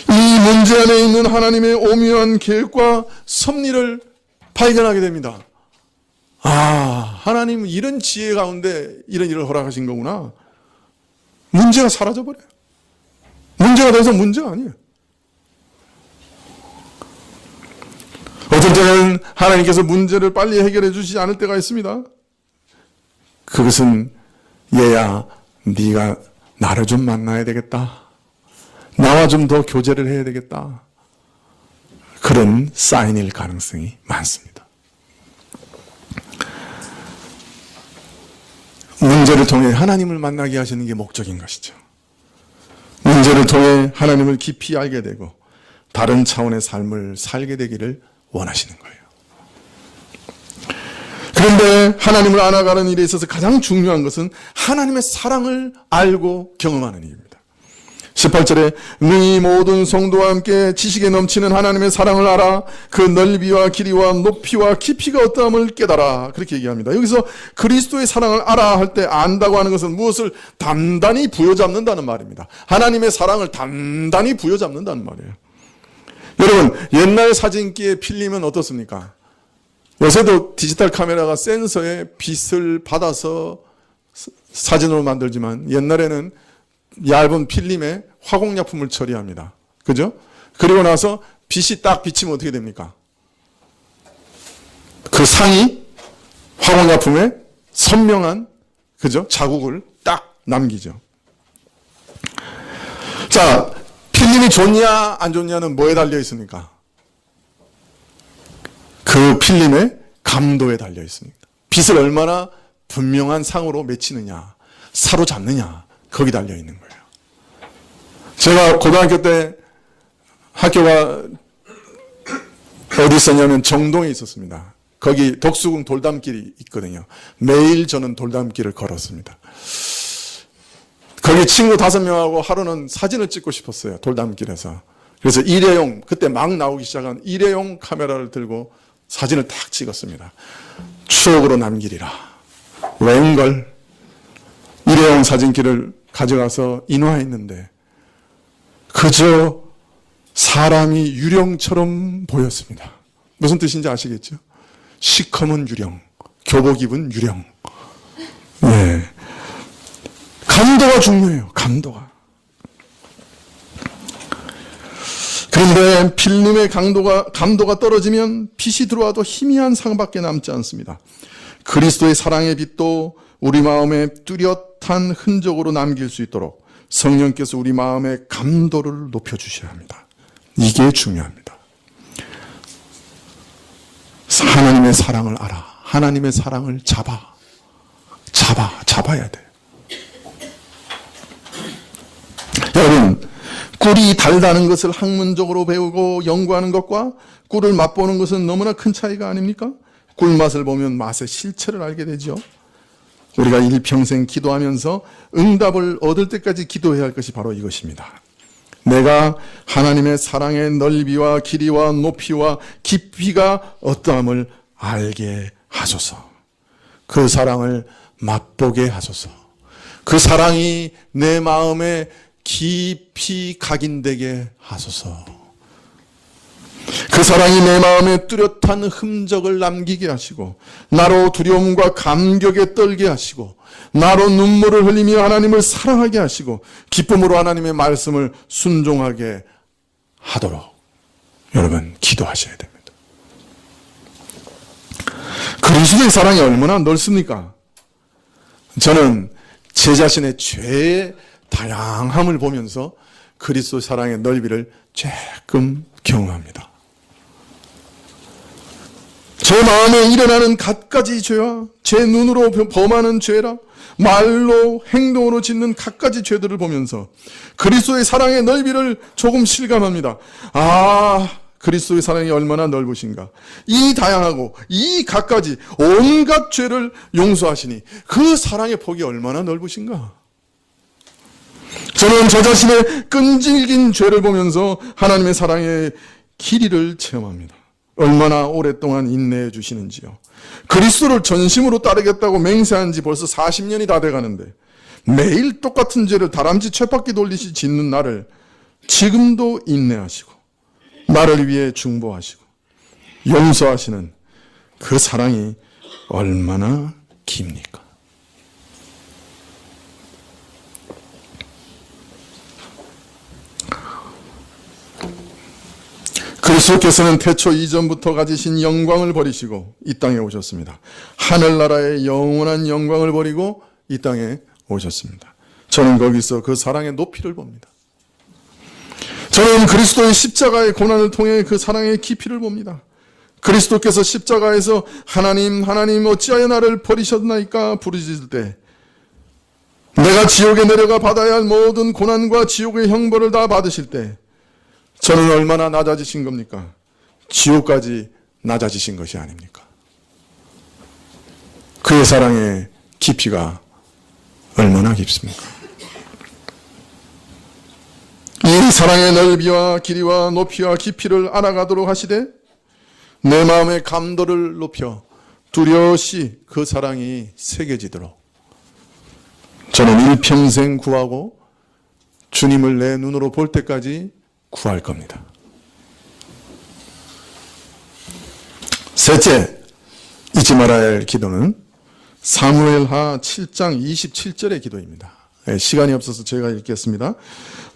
이 문제 안에 있는 하나님의 오묘한 계획과 섭리를 발견하게 됩니다. 하나님은 이런 지혜 가운데 이런 일을 허락하신 거구나. 문제가 사라져버려요. 문제가 돼서 문제가 아니에요. 어떤 때는 하나님께서 문제를 빨리 해결해 주시지 않을 때가 있습니다. 그것은 얘야, 네가 나를 좀 만나야 되겠다. 나와 좀 더 교제를 해야 되겠다. 그런 사인일 가능성이 많습니다. 문제를 통해 하나님을 만나게 하시는 게 목적인 것이죠. 문제를 통해 하나님을 깊이 알게 되고 다른 차원의 삶을 살게 되기를 원하시는 거예요. 그런데 하나님을 알아가는 일에 있어서 가장 중요한 것은 하나님의 사랑을 알고 경험하는 일입니다. 18절에 너희 모든 성도와 함께 지식에 넘치는 하나님의 사랑을 알아 그 넓이와 길이와 높이와 깊이가 어떠함을 깨달아, 그렇게 얘기합니다. 여기서 그리스도의 사랑을 알아 할 때 안다고 하는 것은 무엇을 단단히 부여잡는다는 말입니다. 하나님의 사랑을 단단히 부여잡는다는 말이에요. 여러분, 옛날 사진기의 필름은 어떻습니까? 요새도 디지털 카메라가 센서에 빛을 받아서 사진으로 만들지만 옛날에는 얇은 필름에 화공약품을 처리합니다. 그죠? 그리고 나서 빛이 딱 비치면 어떻게 됩니까? 그 상이 화공약품에 선명한, 그죠? 자국을 딱 남기죠. 자, 필름이 좋냐 안 좋냐는 뭐에 달려 있습니까? 그 필름의 감도에 달려 있습니다. 빛을 얼마나 분명한 상으로 맺히느냐, 사로잡느냐, 거기 달려 있는 거예요. 제가 고등학교 때 학교가 어디 있었냐면 정동에 있었습니다. 거기 독수궁 돌담길이 있거든요. 매일 저는 돌담길을 걸었습니다. 거기 친구 5명하고 하루는 사진을 찍고 싶었어요. 돌담길에서. 그래서 일회용, 그때 막 나오기 시작한 일회용 카메라를 들고 사진을 딱 찍었습니다. 추억으로 남기리라. 웬걸 일회용 사진기를 가져가서 인화했는데 그저 사람이 유령처럼 보였습니다. 무슨 뜻인지 아시겠죠? 시커먼 유령, 교복 입은 유령. 네. 감도가 중요해요. 감도가. 그런데 필름의 감도가 떨어지면 빛이 들어와도 희미한 상밖에 남지 않습니다. 그리스도의 사랑의 빛도 우리 마음에 뚜렷한 흔적으로 남길 수 있도록 성령께서 우리 마음의 감도를 높여주셔야 합니다. 이게 중요합니다. 하나님의 사랑을 알아. 하나님의 사랑을 잡아야 돼요. 여러분, 꿀이 달다는 것을 학문적으로 배우고 연구하는 것과 꿀을 맛보는 것은 너무나 큰 차이가 아닙니까? 꿀맛을 보면 맛의 실체를 알게 되죠. 우리가 일평생 기도하면서 응답을 얻을 때까지 기도해야 할 것이 바로 이것입니다. 내가 하나님의 사랑의 넓이와 길이와 높이와 깊이가 어떠함을 알게 하소서. 그 사랑을 맛보게 하소서. 그 사랑이 내 마음에 깊이 각인되게 하소서. 그 사랑이 내 마음에 뚜렷한 흔적을 남기게 하시고 나로 두려움과 감격에 떨게 하시고 나로 눈물을 흘리며 하나님을 사랑하게 하시고 기쁨으로 하나님의 말씀을 순종하게 하도록 여러분 기도하셔야 됩니다. 그리스도의 사랑이 얼마나 넓습니까? 저는 제 자신의 죄의 다양함을 보면서 그리스도 사랑의 넓이를 조금 경험합니다. 제 마음에 일어나는 갖가지 죄와 제 눈으로 범하는 죄라 말로 행동으로 짓는 갖가지 죄들을 보면서 그리스도의 사랑의 넓이를 조금 실감합니다. 그리스도의 사랑이 얼마나 넓으신가. 이 다양하고 이 갖가지 온갖 죄를 용서하시니 그 사랑의 폭이 얼마나 넓으신가. 저는 저 자신의 끈질긴 죄를 보면서 하나님의 사랑의 길이를 체험합니다. 얼마나 오랫동안 인내해 주시는지요. 그리스도를 전심으로 따르겠다고 맹세한 지 벌써 40년이 다 돼가는데 매일 똑같은 죄를 다람쥐 쳇바퀴 돌리시 짓는 나를 지금도 인내하시고 나를 위해 중보하시고 용서하시는 그 사랑이 얼마나 깁니까? 그리스도께서는 태초 이전부터 가지신 영광을 버리시고 이 땅에 오셨습니다. 하늘나라의 영원한 영광을 버리고 이 땅에 오셨습니다. 저는 거기서 그 사랑의 높이를 봅니다. 저는 그리스도의 십자가의 고난을 통해 그 사랑의 깊이를 봅니다. 그리스도께서 십자가에서 하나님 하나님 어찌하여 나를 버리셨나이까 부르짖을 때 내가 지옥에 내려가 받아야 할 모든 고난과 지옥의 형벌을 다 받으실 때 저는 얼마나 낮아지신 겁니까? 지옥까지 낮아지신 것이 아닙니까? 그의 사랑의 깊이가 얼마나 깊습니까? 이 사랑의 넓이와 길이와 높이와 깊이를 알아가도록 하시되 내 마음의 감도를 높여 두려시 그 사랑이 새겨지도록 저는 일평생 구하고 주님을 내 눈으로 볼 때까지 구할 겁니다. 셋째, 잊지 말아야 할 기도는 사무엘하 7장 27절의 기도입니다. 시간이 없어서 제가 읽겠습니다.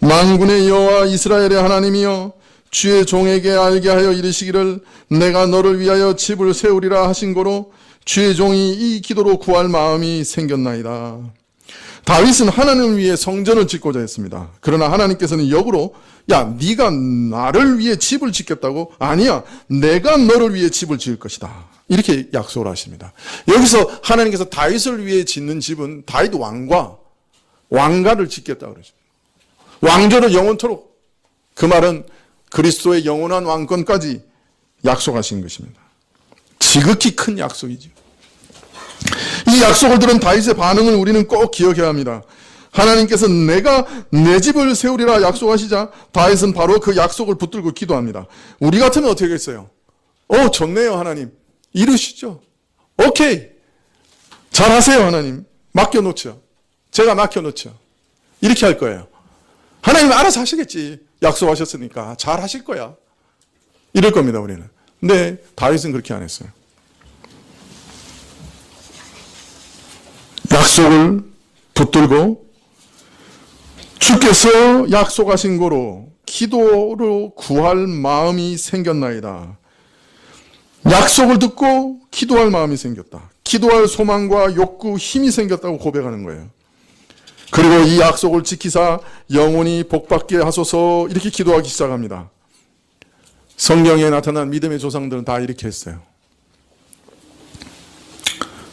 만군의 여호와 이스라엘의 하나님이여 주의 종에게 알게 하여 이르시기를 내가 너를 위하여 집을 세우리라 하신 고로 주의 종이 이 기도로 구할 마음이 생겼나이다. 다윗은 하나님을 위해 성전을 짓고자 했습니다. 그러나 하나님께서는 역으로 야 네가 나를 위해 집을 짓겠다고? 아니야, 내가 너를 위해 집을 지을 것이다. 이렇게 약속을 하십니다. 여기서 하나님께서 다윗을 위해 짓는 집은 다윗 왕가를 짓겠다고 그러십니다. 왕조를 영원토록, 그 말은 그리스도의 영원한 왕권까지 약속하신 것입니다. 지극히 큰 약속이죠. 이 약속을 들은 다윗의 반응을 우리는 꼭 기억해야 합니다. 하나님께서 내가 내 집을 세우리라 약속하시자 다윗은 바로 그 약속을 붙들고 기도합니다. 우리 같으면 어떻게 하겠어요? 좋네요 하나님. 이루시죠. 오케이. 잘하세요 하나님. 맡겨놓죠. 제가 맡겨놓죠. 이렇게 할 거예요. 하나님 알아서 하시겠지. 약속하셨으니까 잘 하실 거야. 이럴 겁니다 우리는. 근데 다윗은 그렇게 안 했어요. 약속을 붙들고 주께서 약속하신 거로 기도로 구할 마음이 생겼나이다. 약속을 듣고 기도할 마음이 생겼다. 기도할 소망과 욕구, 힘이 생겼다고 고백하는 거예요. 그리고 이 약속을 지키사 영원히 복받게 하소서 이렇게 기도하기 시작합니다. 성경에 나타난 믿음의 조상들은 다 이렇게 했어요.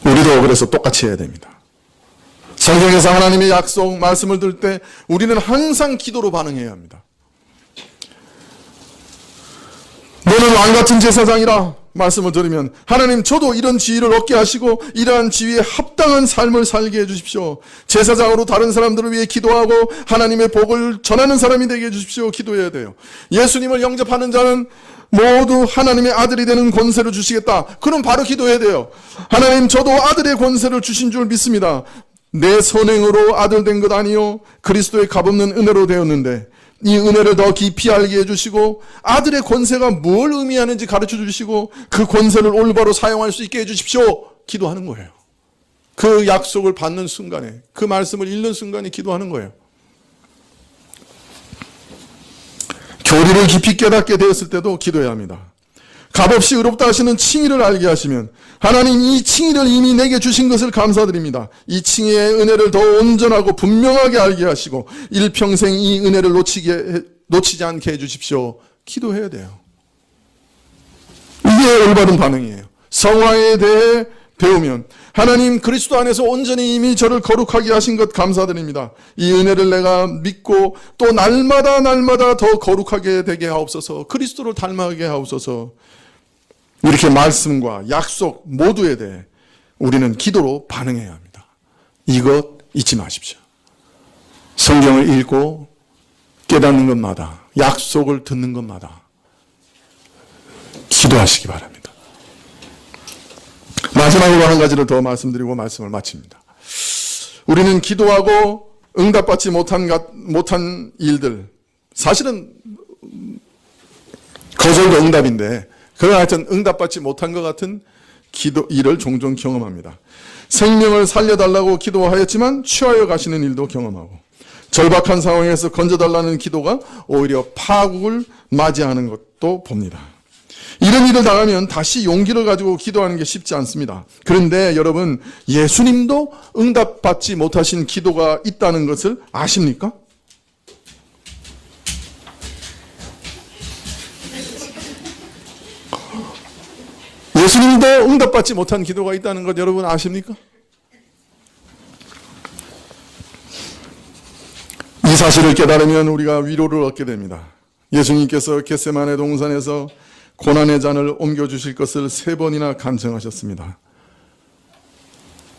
우리도 그래서 똑같이 해야 됩니다. 성경에서 하나님의 약속, 말씀을 들을 때 우리는 항상 기도로 반응해야 합니다. 너는 왕같은 제사장이라 말씀을 들으면 하나님 저도 이런 지위를 얻게 하시고 이러한 지위에 합당한 삶을 살게 해주십시오. 제사장으로 다른 사람들을 위해 기도하고 하나님의 복을 전하는 사람이 되게 해주십시오. 기도해야 돼요. 예수님을 영접하는 자는 모두 하나님의 아들이 되는 권세를 주시겠다. 그럼 바로 기도해야 돼요. 하나님 저도 아들의 권세를 주신 줄 믿습니다. 내 선행으로 아들 된 것 아니요 그리스도의 값없는 은혜로 되었는데 이 은혜를 더 깊이 알게 해주시고 아들의 권세가 뭘 의미하는지 가르쳐 주시고 그 권세를 올바로 사용할 수 있게 해주십시오. 기도하는 거예요. 그 약속을 받는 순간에, 그 말씀을 읽는 순간에 기도하는 거예요. 교리를 깊이 깨닫게 되었을 때도 기도해야 합니다. 값없이 의롭다 하시는 칭의를 알게 하시면 하나님 이 칭의를 이미 내게 주신 것을 감사드립니다. 이 칭의의 은혜를 더 온전하고 분명하게 알게 하시고 일평생 이 은혜를 놓치지 않게 해주십시오. 기도해야 돼요. 이게 올바른 반응이에요. 성화에 대해 배우면 하나님 그리스도 안에서 온전히 이미 저를 거룩하게 하신 것 감사드립니다. 이 은혜를 내가 믿고 또 날마다 더 거룩하게 되게 하옵소서. 그리스도를 닮아가게 하옵소서. 이렇게 말씀과 약속 모두에 대해 우리는 기도로 반응해야 합니다. 이것 잊지 마십시오. 성경을 읽고 깨닫는 것마다, 약속을 듣는 것마다 기도하시기 바랍니다. 마지막으로 한 가지를 더 말씀드리고 말씀을 마칩니다. 우리는 기도하고 응답받지 못한 일들, 사실은 거절도 응답인데 그러나 하여튼 응답받지 못한 것 같은 일을 종종 경험합니다. 생명을 살려달라고 기도하였지만 취하여 가시는 일도 경험하고, 절박한 상황에서 건져달라는 기도가 오히려 파국을 맞이하는 것도 봅니다. 이런 일을 당하면 다시 용기를 가지고 기도하는 게 쉽지 않습니다. 그런데 여러분, 예수님도 응답받지 못하신 기도가 있다는 것을 아십니까? 예수님도 응답받지 못한 기도가 있다는 것 여러분 아십니까? 이 사실을 깨달으면 우리가 위로를 얻게 됩니다. 예수님께서 겟세마네 동산에서 고난의 잔을 옮겨주실 것을 3번이나 간청하셨습니다.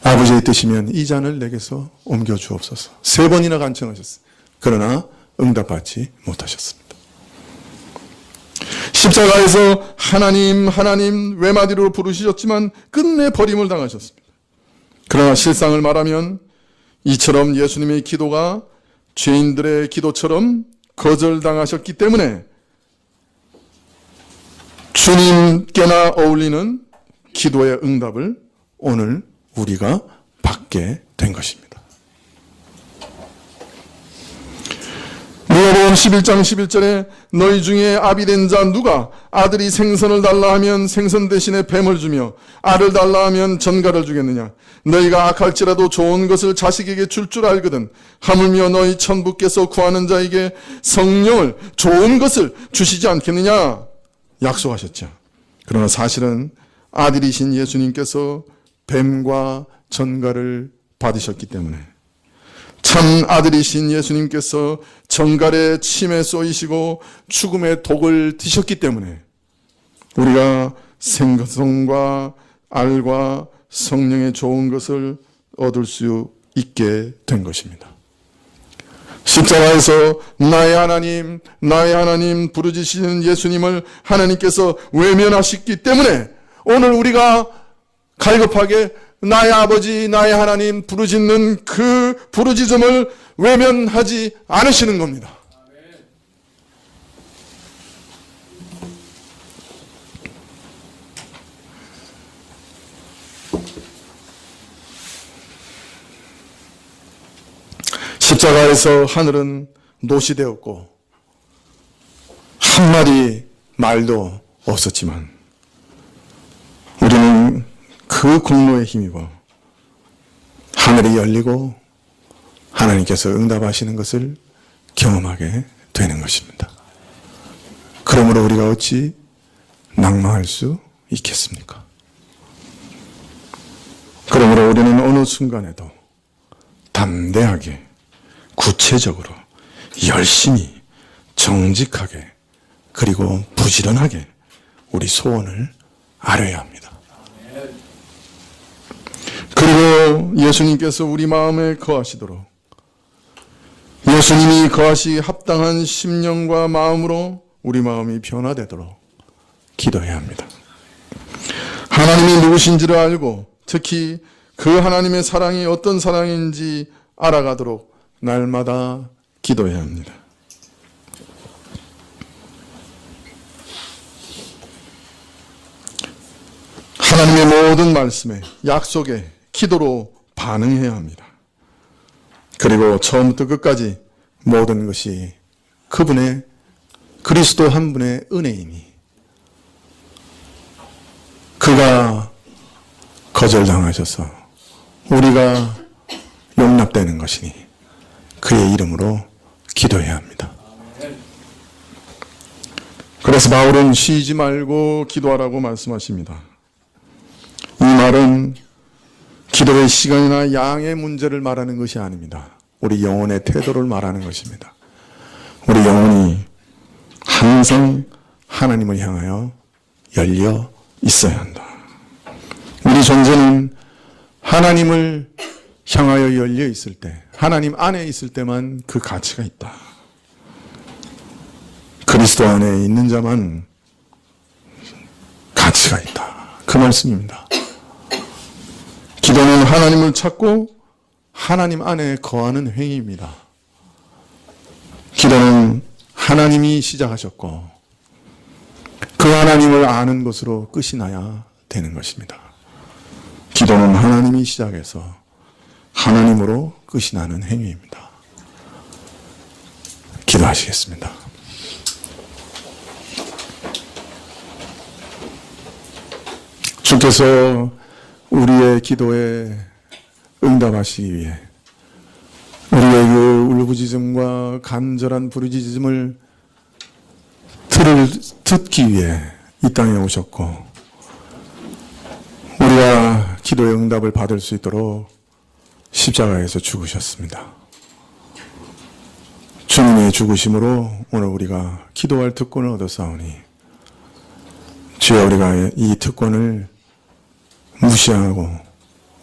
아버지의 뜻이면 이 잔을 내게서 옮겨주옵소서. 3번이나 간청하셨어요. 그러나 응답받지 못하셨습니다. 십자가에서 하나님 하나님 외마디로 부르시셨지만 끝내 버림을 당하셨습니다. 그러나 실상을 말하면 이처럼 예수님의 기도가 죄인들의 기도처럼 거절당하셨기 때문에 주님께나 어울리는 기도의 응답을 오늘 우리가 받게 된 것입니다. 누가복음 11장 11절에 너희 중에 아비된 자 누가 아들이 생선을 달라 하면 생선 대신에 뱀을 주며 알을 달라 하면 전갈을 주겠느냐? 너희가 악할지라도 좋은 것을 자식에게 줄 줄 알거든 하물며 너희 천부께서 구하는 자에게 성령을 좋은 것을 주시지 않겠느냐? 약속하셨죠. 그러나 사실은 아들이신 예수님께서 뱀과 전갈을 받으셨기 때문에, 참 아들이신 예수님께서 전갈의 침에 쏘이시고 죽음의 독을 드셨기 때문에 우리가 생선과 알과 성령의 좋은 것을 얻을 수 있게 된 것입니다. 십자가에서 나의 하나님 부르짖으시는 예수님을 하나님께서 외면하셨기 때문에 오늘 우리가 갈급하게 나의 아버지 나의 하나님 부르짖는 그 부르짖음을 외면하지 않으시는 겁니다. 십자가에서 하늘은 노시되었고 한마디 말도 없었지만 우리는 그 공로에 힘입어 하늘이 열리고 하나님께서 응답하시는 것을 경험하게 되는 것입니다. 그러므로 우리가 어찌 낙망할 수 있겠습니까? 그러므로 우리는 어느 순간에도 담대하게 구체적으로 열심히 정직하게 그리고 부지런하게 우리 소원을 아뢰야 합니다. 그리고 예수님께서 우리 마음에 거하시도록 예수님이 거하시기 합당한 심령과 마음으로 우리 마음이 변화되도록 기도해야 합니다. 하나님이 누구신지를 알고 특히 그 하나님의 사랑이 어떤 사랑인지 알아가도록 날마다 기도해야 합니다. 하나님의 모든 말씀에 약속에 기도로 반응해야 합니다. 그리고 처음부터 끝까지 모든 것이 그분의 그리스도 한 분의 은혜이니 그가 거절당하셔서 우리가 용납되는 것이니 그의 이름으로 기도해야 합니다. 그래서 바울은 쉬지 말고 기도하라고 말씀하십니다. 이 말은 기도의 시간이나 양의 문제를 말하는 것이 아닙니다. 우리 영혼의 태도를 말하는 것입니다. 우리 영혼이 항상 하나님을 향하여 열려 있어야 한다. 우리 존재는 하나님을 향하여 열려 있을 때, 하나님 안에 있을 때만 그 가치가 있다. 그리스도 안에 있는 자만 가치가 있다. 그 말씀입니다. 기도는 하나님을 찾고 하나님 안에 거하는 행위입니다. 기도는 하나님이 시작하셨고 그 하나님을 아는 것으로 끝이 나야 되는 것입니다. 기도는 하나님이 시작해서 하나님으로 끝이 나는 행위입니다. 기도하시겠습니다. 주께서 우리의 기도에 응답하시기 위해 우리의 그 울부짖음과 간절한 부르짖음을 듣기 위해 이 땅에 오셨고, 우리가 기도의 응답을 받을 수 있도록 십자가에서 죽으셨습니다. 주님의 죽으심으로 오늘 우리가 기도할 특권을 얻었사오니, 주여 우리가 이 특권을 무시하고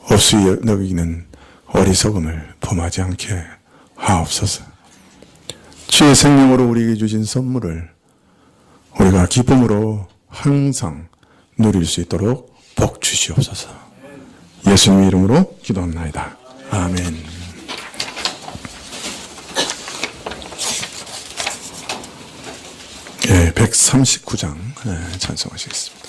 없이 여기는 어리석음을 범하지 않게 하옵소서. 주의 생명으로 우리에게 주신 선물을 우리가 기쁨으로 항상 누릴 수 있도록 복 주시옵소서. 예수님 이름으로 기도합나이다. 아멘. 예, 139장 찬송하시겠습니다.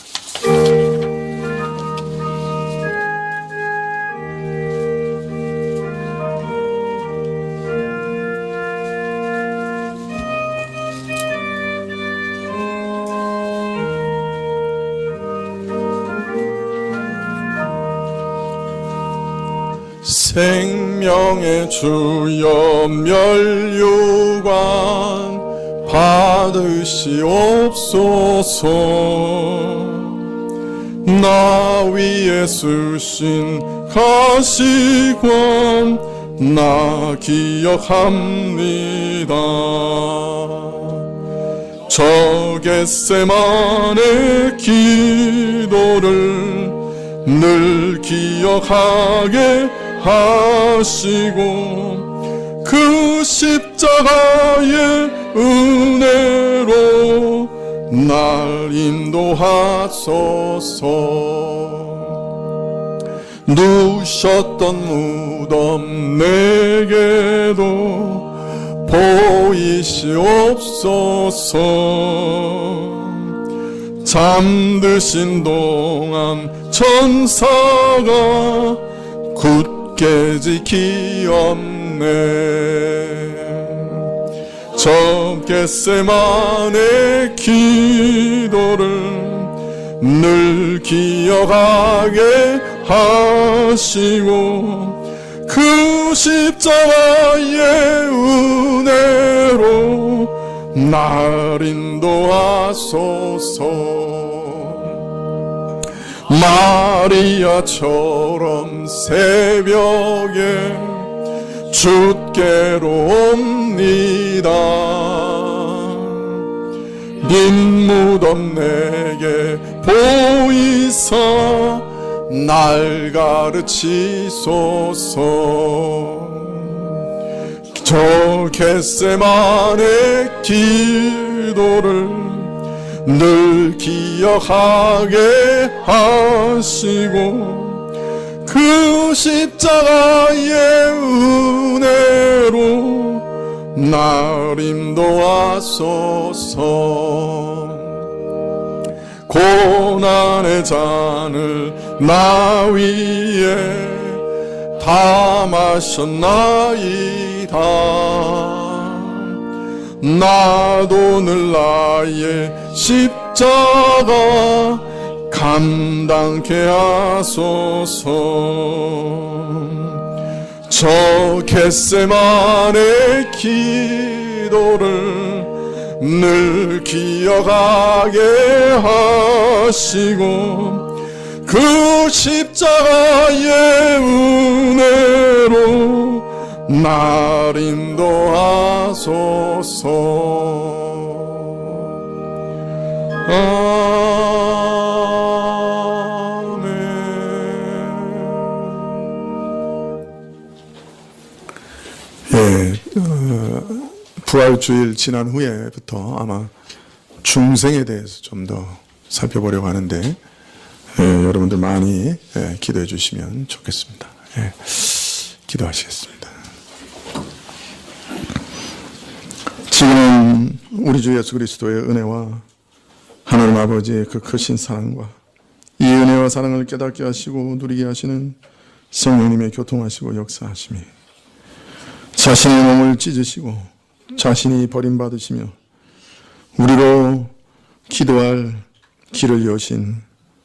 생명의 주여 멸류관 받으시옵소서. 나 위에 쓰신 가시관 나 기억합니다. 저 겟세마네 기도를 늘 기억하게 하시고 그 십자가의 은혜로 날 인도하소서. 누셨던 무덤 내게도 보이시옵소서. 잠드신 동안 천사가 굳게 지키었네. 저 겟세마네 기도를 늘 기억하게 하시고 그 십자가의 은혜로 날 인도하소서. 마리아처럼 새벽에 주께로 옵니다. 빈 무덤 내게 보이사 날 가르치소서. 저 겟세마네 기도를 늘 기억하게 하시고 그 십자가의 은혜로 날 인도하소서. 고난의 잔을 나 위에 다 마셨나이다. 나도 늘 나의 십자가 감당케 하소서. 저 겟세마네 기도를 늘 기억하게 하시고 그 십자가의 은혜로 날 인도하소서. 아멘. 예, 부활주일 지난 후에부터 아마 중생에 대해서 좀 더 살펴보려고 하는데 여러분들 많이 기도해 주시면 좋겠습니다. 기도하시겠습니다. 지금은 우리 주 예수 그리스도의 은혜와 하나님 아버지의 그 크신 사랑과 이 은혜와 사랑을 깨닫게 하시고 누리게 하시는 성령님의 교통하시고 역사하심이 자신의 몸을 찢으시고 자신이 버림받으시며 우리로 기도할 길을 여신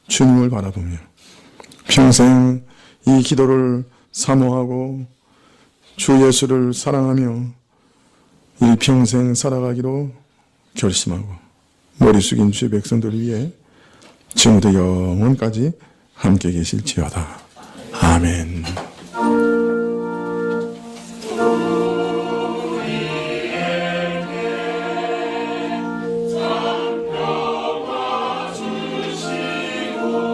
주님을 바라보며 평생 이 기도를 사모하고 주 예수를 사랑하며 일평생 살아가기로 결심하고 머리 숙인 주의 백성들을 위해 지금부터 영원까지 함께 계실지어다. 아멘. 주시고